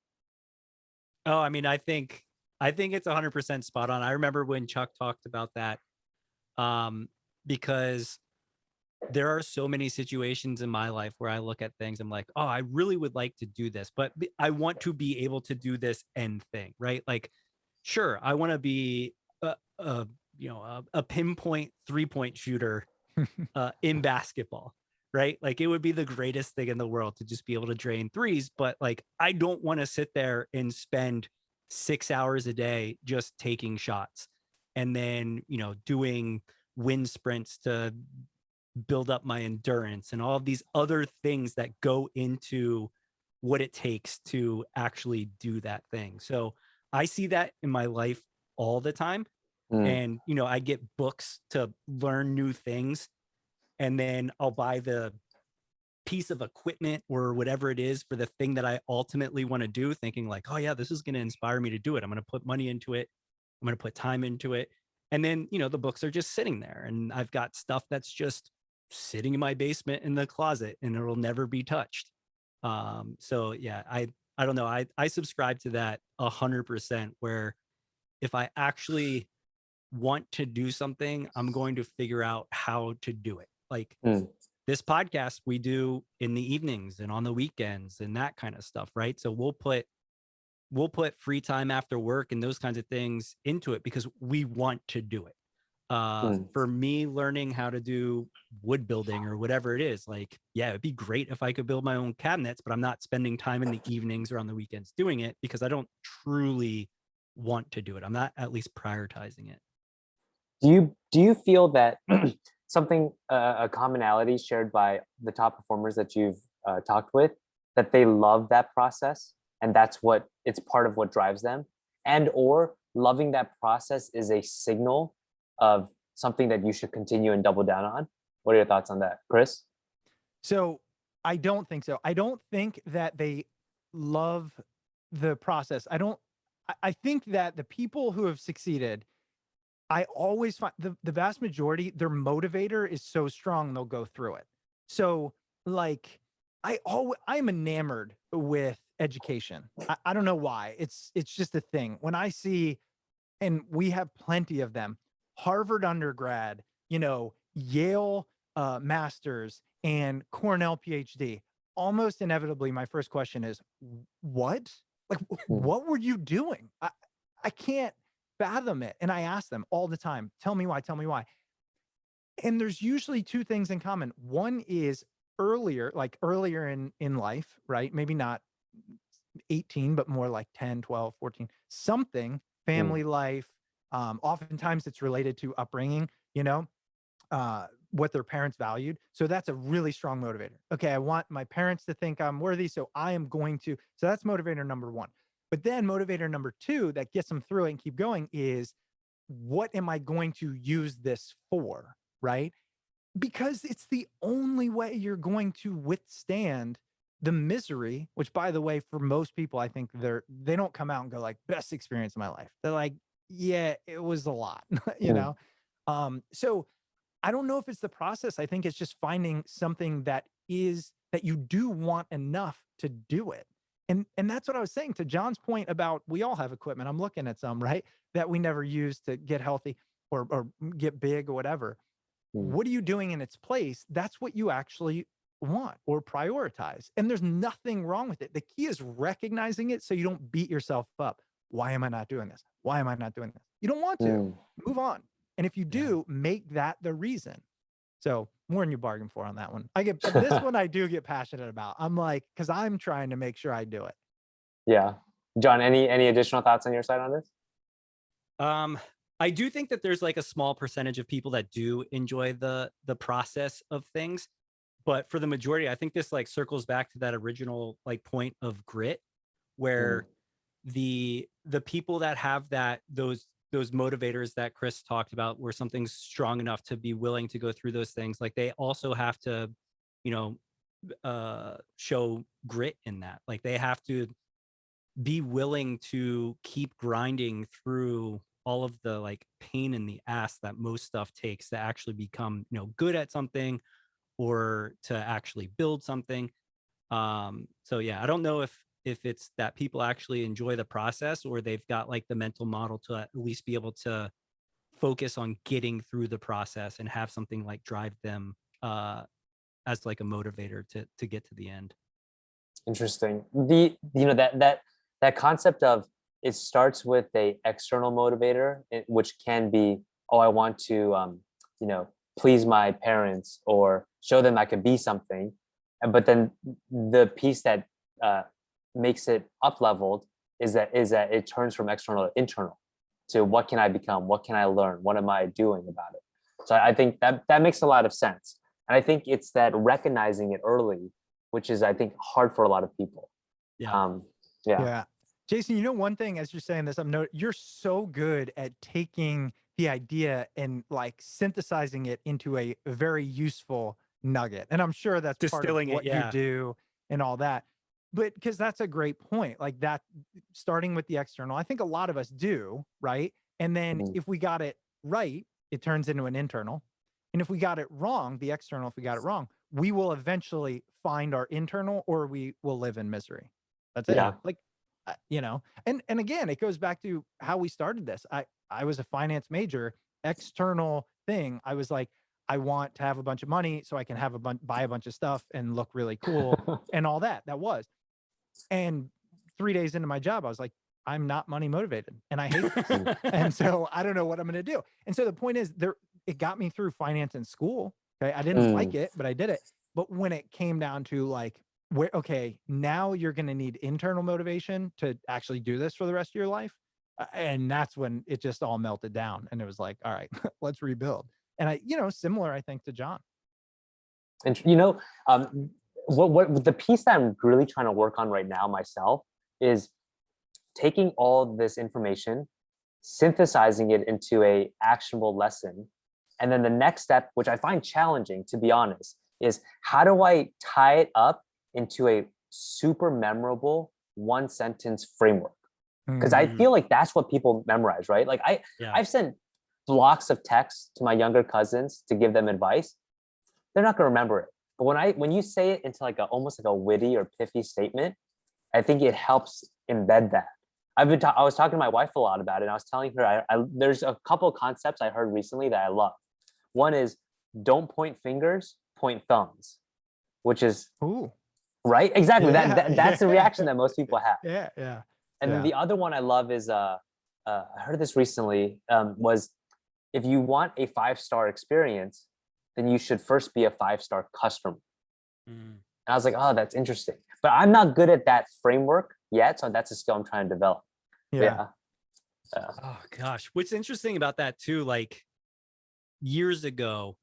Oh, I mean, I think it's 100% spot on. I remember when Chuck talked about that, because there are so many situations in my life where I look at things, I'm like, oh, I really would like to do this, but I want to be able to do this end thing, right? Like, sure, I want to be a pinpoint 3-point shooter in basketball, right? Like, it would be the greatest thing in the world to just be able to drain threes, but like, I don't want to sit there and spend 6 hours a day just taking shots and then, doing wind sprints to build up my endurance and all of these other things that go into what it takes to actually do that thing. So I see that in my life all the time. And, I get books to learn new things, and then I'll buy the piece of equipment or whatever it is for the thing that I ultimately want to do, thinking like, oh yeah, this is going to inspire me to do it. I'm going to put money into it. I'm going to put time into it. And then, the books are just sitting there, and I've got stuff that's just sitting in my basement in the closet, and it'll never be touched. So yeah, I don't know. I subscribe to that 100%, where if I actually want to do something, I'm going to figure out how to do it. Like this podcast we do in the evenings and on the weekends and that kind of stuff, right? So we'll put free time after work and those kinds of things into it because we want to do it. For me, learning how to do wood building or whatever it is, like, yeah, it'd be great if I could build my own cabinets, but I'm not spending time in the evenings or on the weekends doing it because I don't truly want to do it. I'm not at least prioritizing it. Do you feel that something a commonality shared by the top performers that you've talked with, that they love that process and it's part of what drives them, and or loving that process is a signal of something that you should continue and double down on? What are your thoughts on that, Chris? So I don't think so. I don't think that they love the process. I think that the people who have succeeded, I always find the vast majority, their motivator is so strong, they'll go through it. So like, I'm enamored with education. I don't know why. It's just a thing. When I see, and we have plenty of them, Harvard undergrad, Yale masters, and Cornell PhD, almost inevitably, my first question is, what? Like, what were you doing? I can't fathom it. And I ask them all the time, tell me why. And there's usually two things in common. One is earlier in life, right? Maybe not 18, but more like 10, 12, 14, something, family life. Oftentimes it's related to upbringing, what their parents valued. So that's a really strong motivator. Okay, I want my parents to think I'm worthy, so I am going to. So that's motivator number one. But then motivator number two that gets them through it and keep going is, what am I going to use this for, right? Because it's the only way you're going to withstand the misery, which, by the way, for most people, I think they don't come out and go like, best experience of my life. They're like, yeah, it was a lot, So I don't know if it's the process. I think it's just finding something that you do want enough to do it. And that's what I was saying to John's point about, we all have equipment. I'm looking at some, right, that we never use to get healthy or get big or whatever. What are you doing in its place? That's what you actually want or prioritize. And there's nothing wrong with it. The key is recognizing it so you don't beat yourself up. Why am I not doing this? Why am I not doing this? You don't want to. Move on. And if you do, make that the reason. So more than you bargain for on that one. This one I do get passionate about. I'm like, because I'm trying to make sure I do it. Yeah. John, any additional thoughts on your side on this? I do think that there's like a small percentage of people that do enjoy the process of things. But for the majority, I think this like circles back to that original like point of grit, where the people that have those motivators that Chris talked about, where something's strong enough to be willing to go through those things, like they also have to, show grit in that. Like they have to be willing to keep grinding through all of the like pain in the ass that most stuff takes to actually become, good at something, or to actually build something. So yeah, I don't know if it's that people actually enjoy the process, or they've got like the mental model to at least be able to focus on getting through the process and have something like drive them as like a motivator to get to the end. Interesting. That concept of it starts with a external motivator, which can be, oh, I want to please my parents or show them I can be something, but then the piece that makes it up leveled is that it turns from external to internal, to what can I become, what can I learn, what am I doing about it. So I think that makes a lot of sense, and I think it's that recognizing it early, which is, I think, hard for a lot of people. Yeah. Yeah. Jason, one thing as you're saying this, you're so good at taking the idea and like synthesizing it into a very useful nugget. And I'm sure that's Distilling part of what you do and all that. But because that's a great point, like that, starting with the external, I think a lot of us do, right? And then if we got it right, it turns into an internal. And if we got it wrong, the external, if we got it wrong, we will eventually find our internal, or we will live in misery. That's it. Yeah. Like, and again, it goes back to how we started this. I was a finance major. External thing, I was like, I want to have a bunch of money so I can have buy a bunch of stuff and look really cool and all that. That was. And 3 days into my job, I was like, I'm not money motivated and I hate this. And so I don't know what I'm going to do. And so the point is, it got me through finance in school. Okay. I didn't like it, but I did it. But when it came down to like, okay, now you're going to need internal motivation to actually do this for the rest of your life. And that's when it just all melted down. And it was like, all right, let's rebuild. And similar, I think, to John. And what the piece that I'm really trying to work on right now myself is taking all this information, synthesizing it into a actionable lesson. And then the next step, which I find challenging, to be honest, is how do I tie it up into a super memorable one sentence framework? Because I feel like that's what people memorize, right? Like I've sent blocks of text to my younger cousins to give them advice. They're not going to remember it. But when you say it into like almost like a witty or pithy statement, I think it helps embed that. I was talking to my wife a lot about it. And I was telling her, there's a couple of concepts I heard recently that I love. One is don't point fingers, point thumbs, which is right. Exactly. That's the reaction that most people have. Yeah. And then the other one I love is I heard this recently, was if you want a 5-star experience, then you should first be a 5-star customer. And I was like, oh, that's interesting. But I'm not good at that framework yet. So that's a skill I'm trying to develop. Yeah. Oh gosh. What's interesting about that too, like years ago,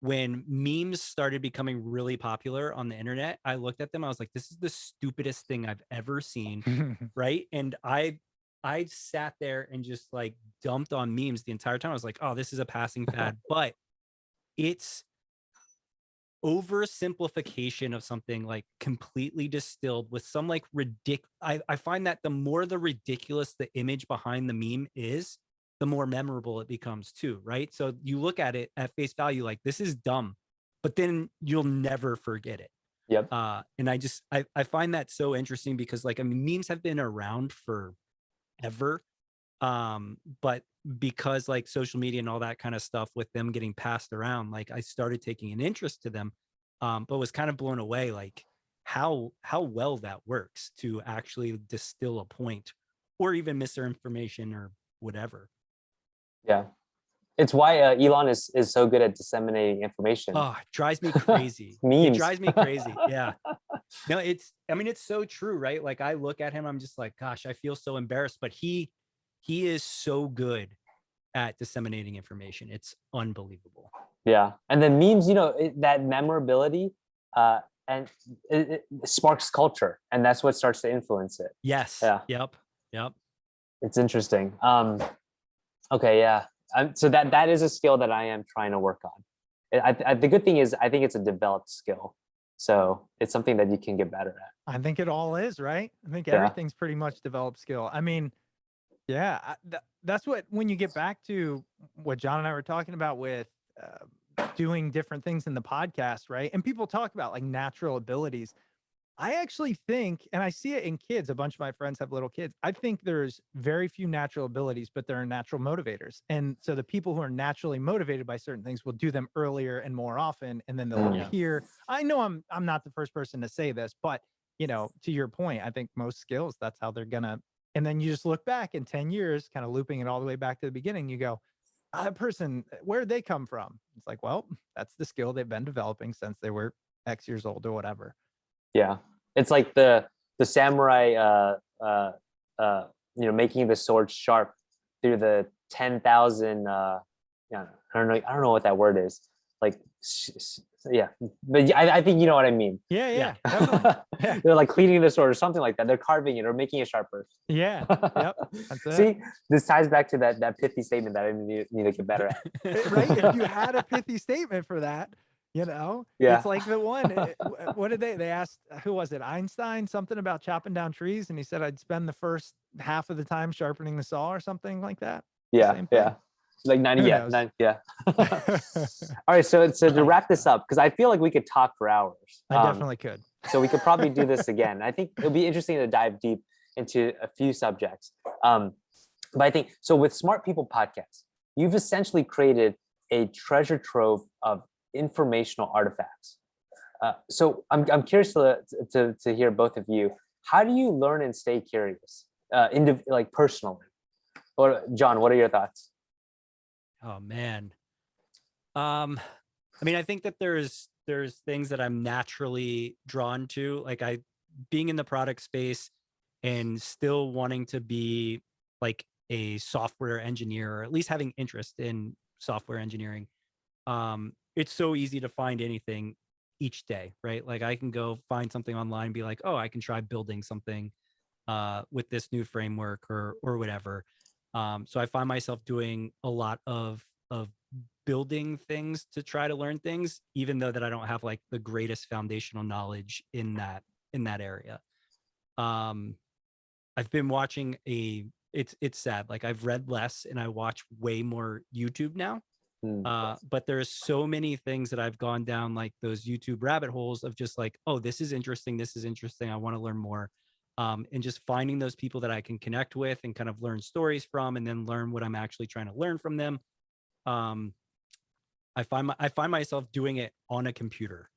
when memes started becoming really popular on the internet, I looked at them. I was like, this is the stupidest thing I've ever seen. Right. And I sat there and just like dumped on memes the entire time. I was like, oh, this is a passing fad, but it's oversimplification of something like completely distilled with some like I find that the more the ridiculous the image behind the meme is, the more memorable it becomes too, right? So you look at it at face value, like this is dumb, but then you'll never forget it. Yep. And I find that so interesting because like, I mean, memes have been around forever. But because like social media and all that kind of stuff with them getting passed around, like I started taking an interest to them, but was kind of blown away, like how well that works to actually distill a point or even misinformation or whatever. Yeah. It's why Elon is so good at disseminating information. Oh, it drives me crazy. Memes. It drives me crazy. Yeah. No, it's so true, right? Like I look at him, I'm just like, gosh, I feel so embarrassed, but he is so good at disseminating information. It's unbelievable. Yeah. And then memes, that memorability and it sparks culture, and that's what starts to influence it. Yes. Yeah. Yep. It's interesting. Okay. Yeah. So that is a skill that I am trying to work on. The good thing is I think it's a developed skill. So it's something that you can get better at. I think it all is, right? I think everything's pretty much developed skill. I mean, yeah, that's what, when you get back to what John and I were talking about with doing different things in the podcast, right? And people talk about like natural abilities. I actually think, and I see it in kids, a bunch of my friends have little kids. I think there's very few natural abilities, but there are natural motivators. And so the people who are naturally motivated by certain things will do them earlier and more often, and then they'll Yeah. appear. I know I'm not the first person to say this, but to your point, I think most skills, that's how they're gonna. And then you just look back in 10 years, kind of looping it all the way back to the beginning, you go, that person, where'd they come from? It's like, well, that's the skill they've been developing since they were X years old or whatever. Yeah, it's like the samurai, making the sword sharp through the 10,000. Yeah, I don't know what that word is. Like, yeah, but I think you know what I mean. Yeah. Definitely. They're like cleaning the sword or something like that. They're carving it or making it sharper. Yeah. Yep. That's it. See, this ties back to that pithy statement that I need to get better at. Right? If you had a pithy statement for that, Yeah. it's like the one. What did they asked? Who was it? Einstein? Something about chopping down trees, and he said I'd spend the first half of the time sharpening the saw or something like that. Yeah. Like 90. Who Yeah. knows? 90, yeah. All right. So to wrap this up, because I feel like we could talk for hours. I definitely could. So we could probably do this again. I think it'll be interesting to dive deep into a few subjects. But I think so with Smart People Podcast, you've essentially created a treasure trove of informational artifacts. So I'm curious to hear both of you. How do you learn and stay curious, like personally? Or John, what are your thoughts? Oh man. I mean, I think that there's things that I'm naturally drawn to, like being in the product space and still wanting to be like a software engineer, or at least having interest in software engineering. It's so easy to find anything each day, right? Like I can go find something online and be like, oh, I can try building something with this new framework or whatever. So I find myself doing a lot of building things to try to learn things, even though that I don't have like the greatest foundational knowledge in that area. I've been watching it's sad. Like I've read less and I watch way more YouTube now. But there's so many things that I've gone down like those YouTube rabbit holes of just like, oh, this is interesting. I want to learn more. And just finding those people that I can connect with and kind of learn stories from, and then learn what I'm actually trying to learn from them. I find myself doing it on a computer.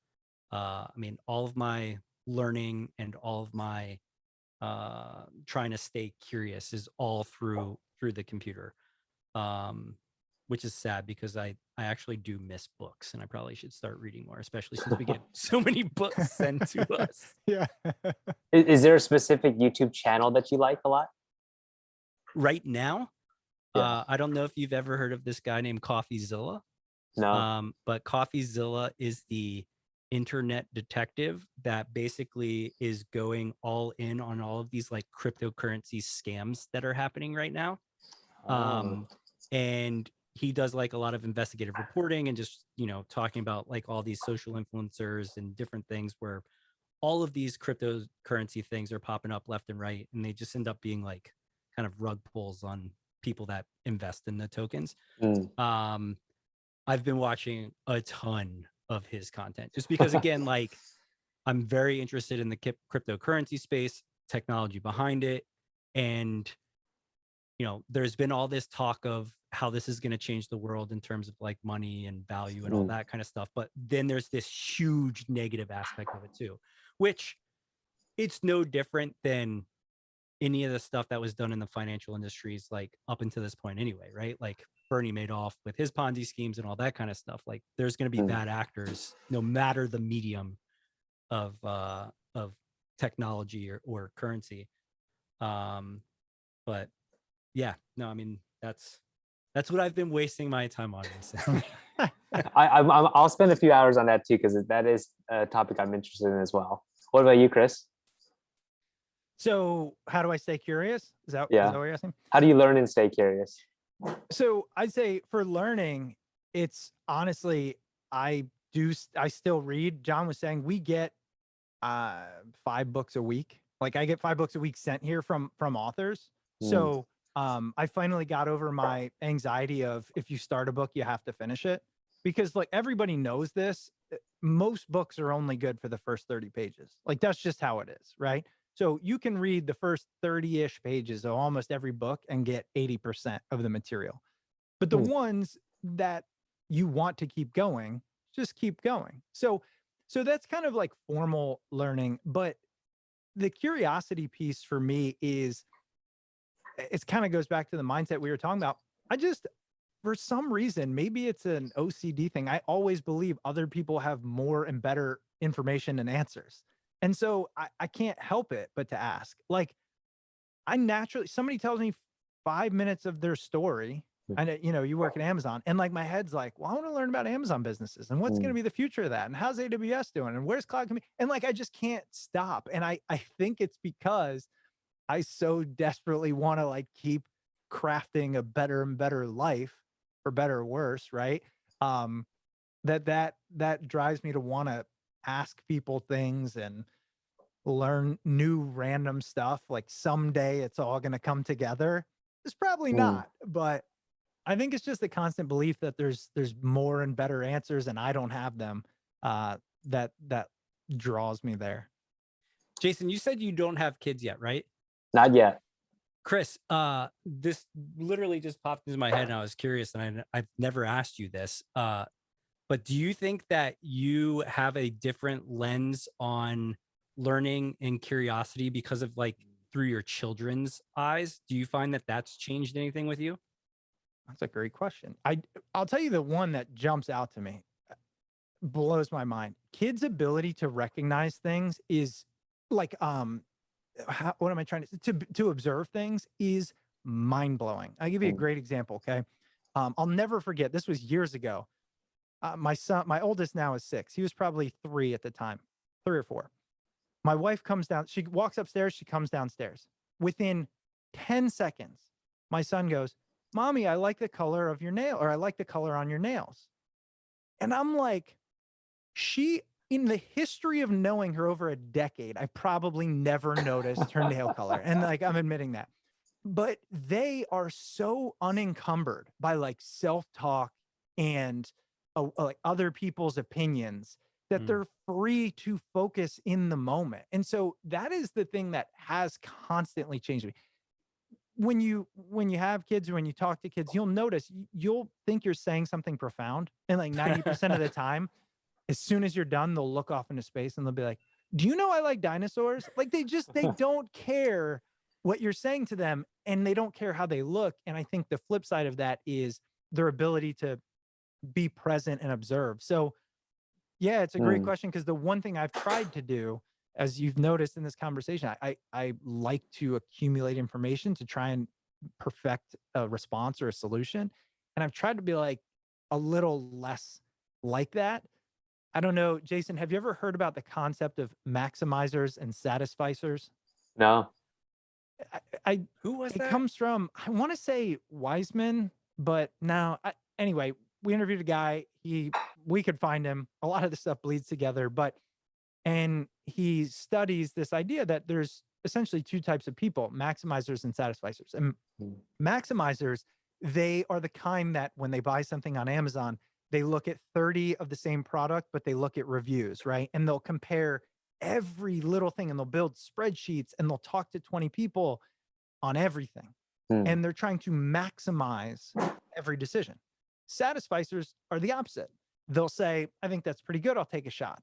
I mean, all of my learning and all of my trying to stay curious is all through the computer, which is sad because I actually do miss books, and I probably should start reading more, especially since we get so many books sent to us. Yeah. Is there a specific YouTube channel that you like a lot? Right now, Yeah. I don't know if you've ever heard of this guy named CoffeeZilla. No. But CoffeeZilla is the internet detective that basically is going all in on all of these like cryptocurrency scams that are happening right now. And he does like a lot of investigative reporting and just, talking about like all these social influencers and different things where all of these cryptocurrency things are popping up left and right. And they just end up being like kind of rug pulls on people that invest in the tokens. I've been watching a ton of his content just because, again, like I'm very interested in the cryptocurrency space, technology behind it. And, there's been all this talk of how this is going to change the world in terms of like money and value and all that kind of stuff. But then there's this huge negative aspect of it too, which it's no different than any of the stuff that was done in the financial industries, like up until this point anyway, right? Like Bernie Madoff with his Ponzi schemes and all that kind of stuff. Like there's going to be bad actors, no matter the medium of technology or currency. But yeah, no, I mean, that's what I've been wasting my time on recently. I'll spend a few hours on that too, because that is a topic I'm interested in as well. What about you, Chris? So how do I stay curious? Is that what you're asking? How do you learn and stay curious? So I'd say for learning, it's honestly, I still read. John was saying we get 5 books a week. Like I get 5 books a week sent here from authors. So I finally got over my anxiety of if you start a book, you have to finish it. because like everybody knows this. Most books are only good for the first 30 pages. Like that's just how it is, right? So you can read the first 30-ish pages of almost every book and get 80% of the material. But the ones that you want to keep going, just keep going. So that's kind of like formal learning. But the curiosity piece for me is, it kind of goes back to the mindset we were talking about. For some reason, maybe it's an OCD thing, I always believe other people have more and better information and answers. And so I can't help it but to ask. Like, somebody tells me 5 minutes of their story. And you work at Amazon, and like my head's like, well, I want to learn about Amazon businesses and what's going to be the future of that, and how's AWS doing, and where's cloud computing, and like I just can't stop. And I think it's because I so desperately want to like keep crafting a better and better life, for better or worse, right? That drives me to want to ask people things and learn new random stuff. Like someday it's all going to come together. It's probably not, but I think it's just the constant belief that there's more and better answers, and I don't have them. That draws me there. Jason, you said you don't have kids yet, right? Not yet. Chris, this literally just popped into my head, and I was curious, and I've never asked you this. But do you think that you have a different lens on learning and curiosity because of like through your children's eyes? Do you find that that's changed anything with you? That's a great question. I'll tell you the one that jumps out to me, blows my mind. Kids' ability to recognize things is like, what am I trying to observe things is mind blowing. I'll give you a great example. Okay. I'll never forget. This was years ago. My oldest now is 6. He was probably 3 at the time, 3 or 4. My wife comes down. She walks upstairs. She comes downstairs. Within 10 seconds, my son goes, "Mommy, I like the color of your nail," or "I like the color on your nails." And I'm like, in the history of knowing her over a decade, I probably never noticed her nail color. And like, I'm admitting that. But they are so unencumbered by like self-talk and like other people's opinions that they're free to focus in the moment. And so that is the thing that has constantly changed me. When you have kids, or when you talk to kids, you'll notice, you'll think you're saying something profound, and like 90% of the time, as soon as you're done, they'll look off into space and they'll be like, "Do you know I like dinosaurs?" Like they don't care what you're saying to them, and they don't care how they look. And I think the flip side of that is their ability to be present and observe. So yeah, it's a great question, because the one thing I've tried to do, as you've noticed in this conversation, I like to accumulate information to try and perfect a response or a solution. And I've tried to be like a little less like that. I don't know, Jason, have you ever heard about the concept of maximizers and satisficers? No. Who was that? It comes from, I want to say Wiseman, but no. Anyway, we interviewed a guy. We could find him. A lot of the stuff bleeds together, and he studies this idea that there's essentially 2 types of people: maximizers and satisficers. And maximizers, they are the kind that when they buy something on Amazon, they look at 30 of the same product, but they look at reviews, right? And they'll compare every little thing, and they'll build spreadsheets, and they'll talk to 20 people on everything. And they're trying to maximize every decision. Satisficers are the opposite. They'll say, "I think that's pretty good. I'll take a shot."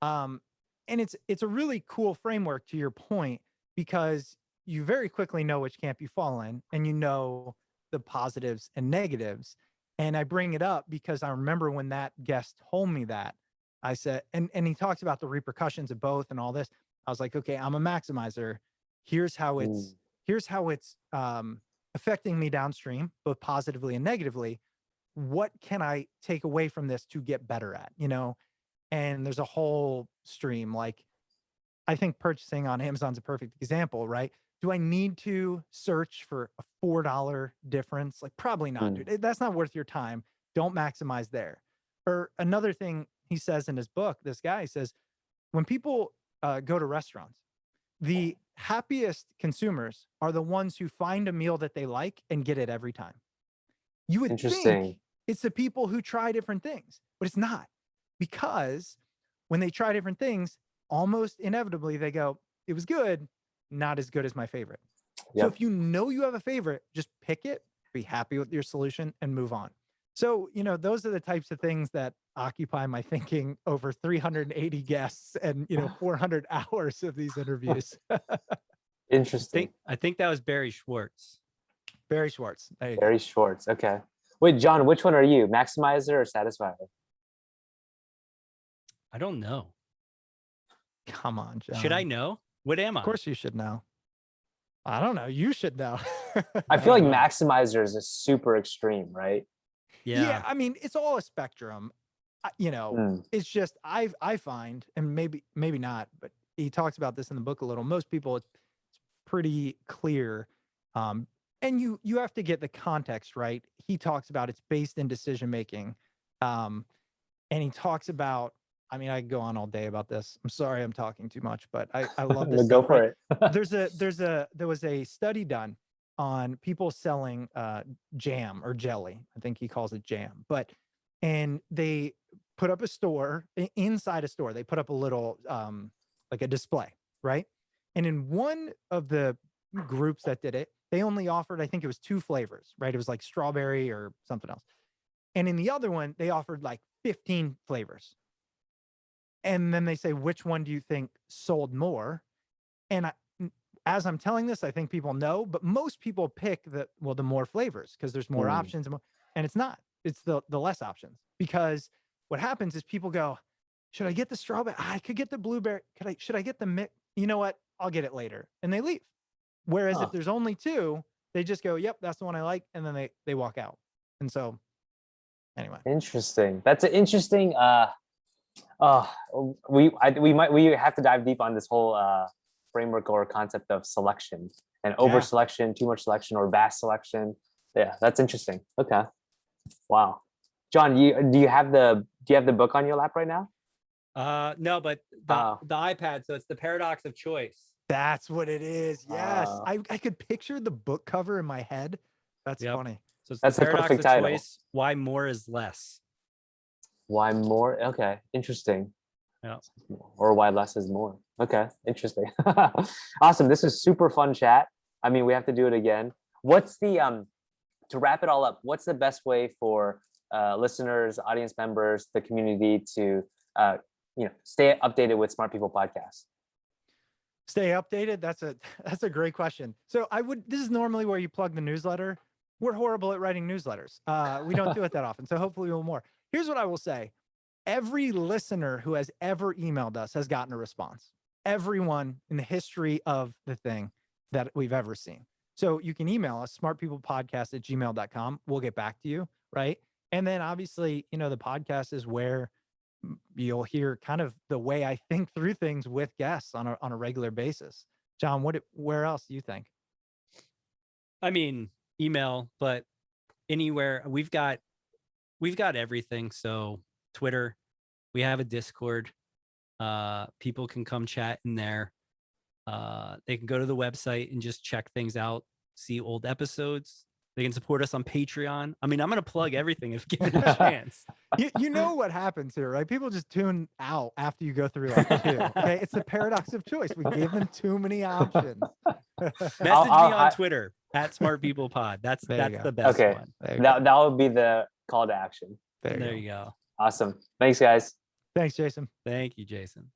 And it's a really cool framework, to your point, because you very quickly know which camp you fall in, and you know the positives and negatives. And I bring it up because I remember when that guest told me that, I said, and he talks about the repercussions of both and all this. I was like, okay, I'm a maximizer. Here's how it's affecting me downstream, both positively and negatively. What can I take away from this to get better at, And there's a whole stream. Like, I think purchasing on Amazon's a perfect example, right? Do I need to search for a $4 difference? Like, probably not, dude. That's not worth your time. Don't maximize there. Or another thing he says in his book, this guy says, when people go to restaurants, the happiest consumers are the ones who find a meal that they like and get it every time. You would think It's the people who try different things, but it's not, because when they try different things, almost inevitably they go, it was good, not as good as my favorite. So if you know you have a favorite, just pick it, be happy with your solution, and move on. So, those are the types of things that occupy my thinking over 380 guests and, 400 hours of these interviews. Interesting. I think that was Barry Schwartz. Barry Schwartz. Barry Schwartz. Okay. Wait, John, which one are you? Maximizer or satisfier? I don't know. Come on, John. Should I know? What am I? Of course you should know. I don't know. You should know. I feel like maximizer is a super extreme, right? Yeah. I mean, it's all a spectrum. It's just I find, and maybe not, but he talks about this in the book a little. Most people, it's pretty clear. And you have to get the context right. He talks about it's based in decision making. And he talks about, I mean, I could go on all day about this. I'm sorry I'm talking too much, but I love this. Go for it. There was a study done on people selling jam or jelly. I think he calls it jam. And they put up a store, inside a store, they put up a little like a display, right? And in one of the groups that did it, they only offered, I think it was 2 flavors, right? It was like strawberry or something else. And in the other one, they offered like 15 flavors. And then they say, which one do you think sold more? And as I'm telling this, I think people know, but most people pick the more flavors because there's more options. And it's not. It's the less options, because what happens is people go, should I get the strawberry? I could get the blueberry. Should I get the mix? You know what? I'll get it later. And they leave. Whereas if there's only 2, they just go, yep, that's the one I like. And then they walk out. And so anyway. Interesting. That's an interesting, we have to dive deep on this whole framework or concept of selection and over selection, too much selection, or vast selection. Yeah, that's interesting. Okay. Wow. John, do you have the book on your lap right now? No, but the iPad. So it's The Paradox of Choice. That's what it is. Yes. I could picture the book cover in my head. That's funny. So it's That's The the Paradox perfect of title. Choice. Why more is less. Why more? Okay. Interesting. Yeah. Or why less is more. Okay. Interesting. Awesome. This is super fun chat. I mean, we have to do it again. What's the, to wrap it all up, what's the best way for listeners, audience members, the community to, stay updated with Smart People Podcast? Stay updated. That's a great question. So this is normally where you plug the newsletter. We're horrible at writing newsletters. We don't do it that often. So hopefully we'll more. Here's what I will say. Every listener who has ever emailed us has gotten a response. Everyone in the history of the thing that we've ever seen. So you can email us, smartpeoplepodcast@gmail.com. We'll get back to you, right? And then obviously, the podcast is where you'll hear kind of the way I think through things with guests on a regular basis. John, where else do you think? I mean, email, but anywhere. We've got everything. So Twitter, we have a Discord. People can come chat in there. They can go to the website and just check things out, see old episodes. They can support us on Patreon. I mean, I'm going to plug everything if given a chance. You know what happens here, right? People just tune out after you go through like 2. Okay, it's the paradox of choice. We gave them too many options. Message me on Twitter @SmartPeoplePod. That's the best one. That would be the call to action. There you go. Awesome. Thanks, guys. Thanks, Jason. Thank you, Jason.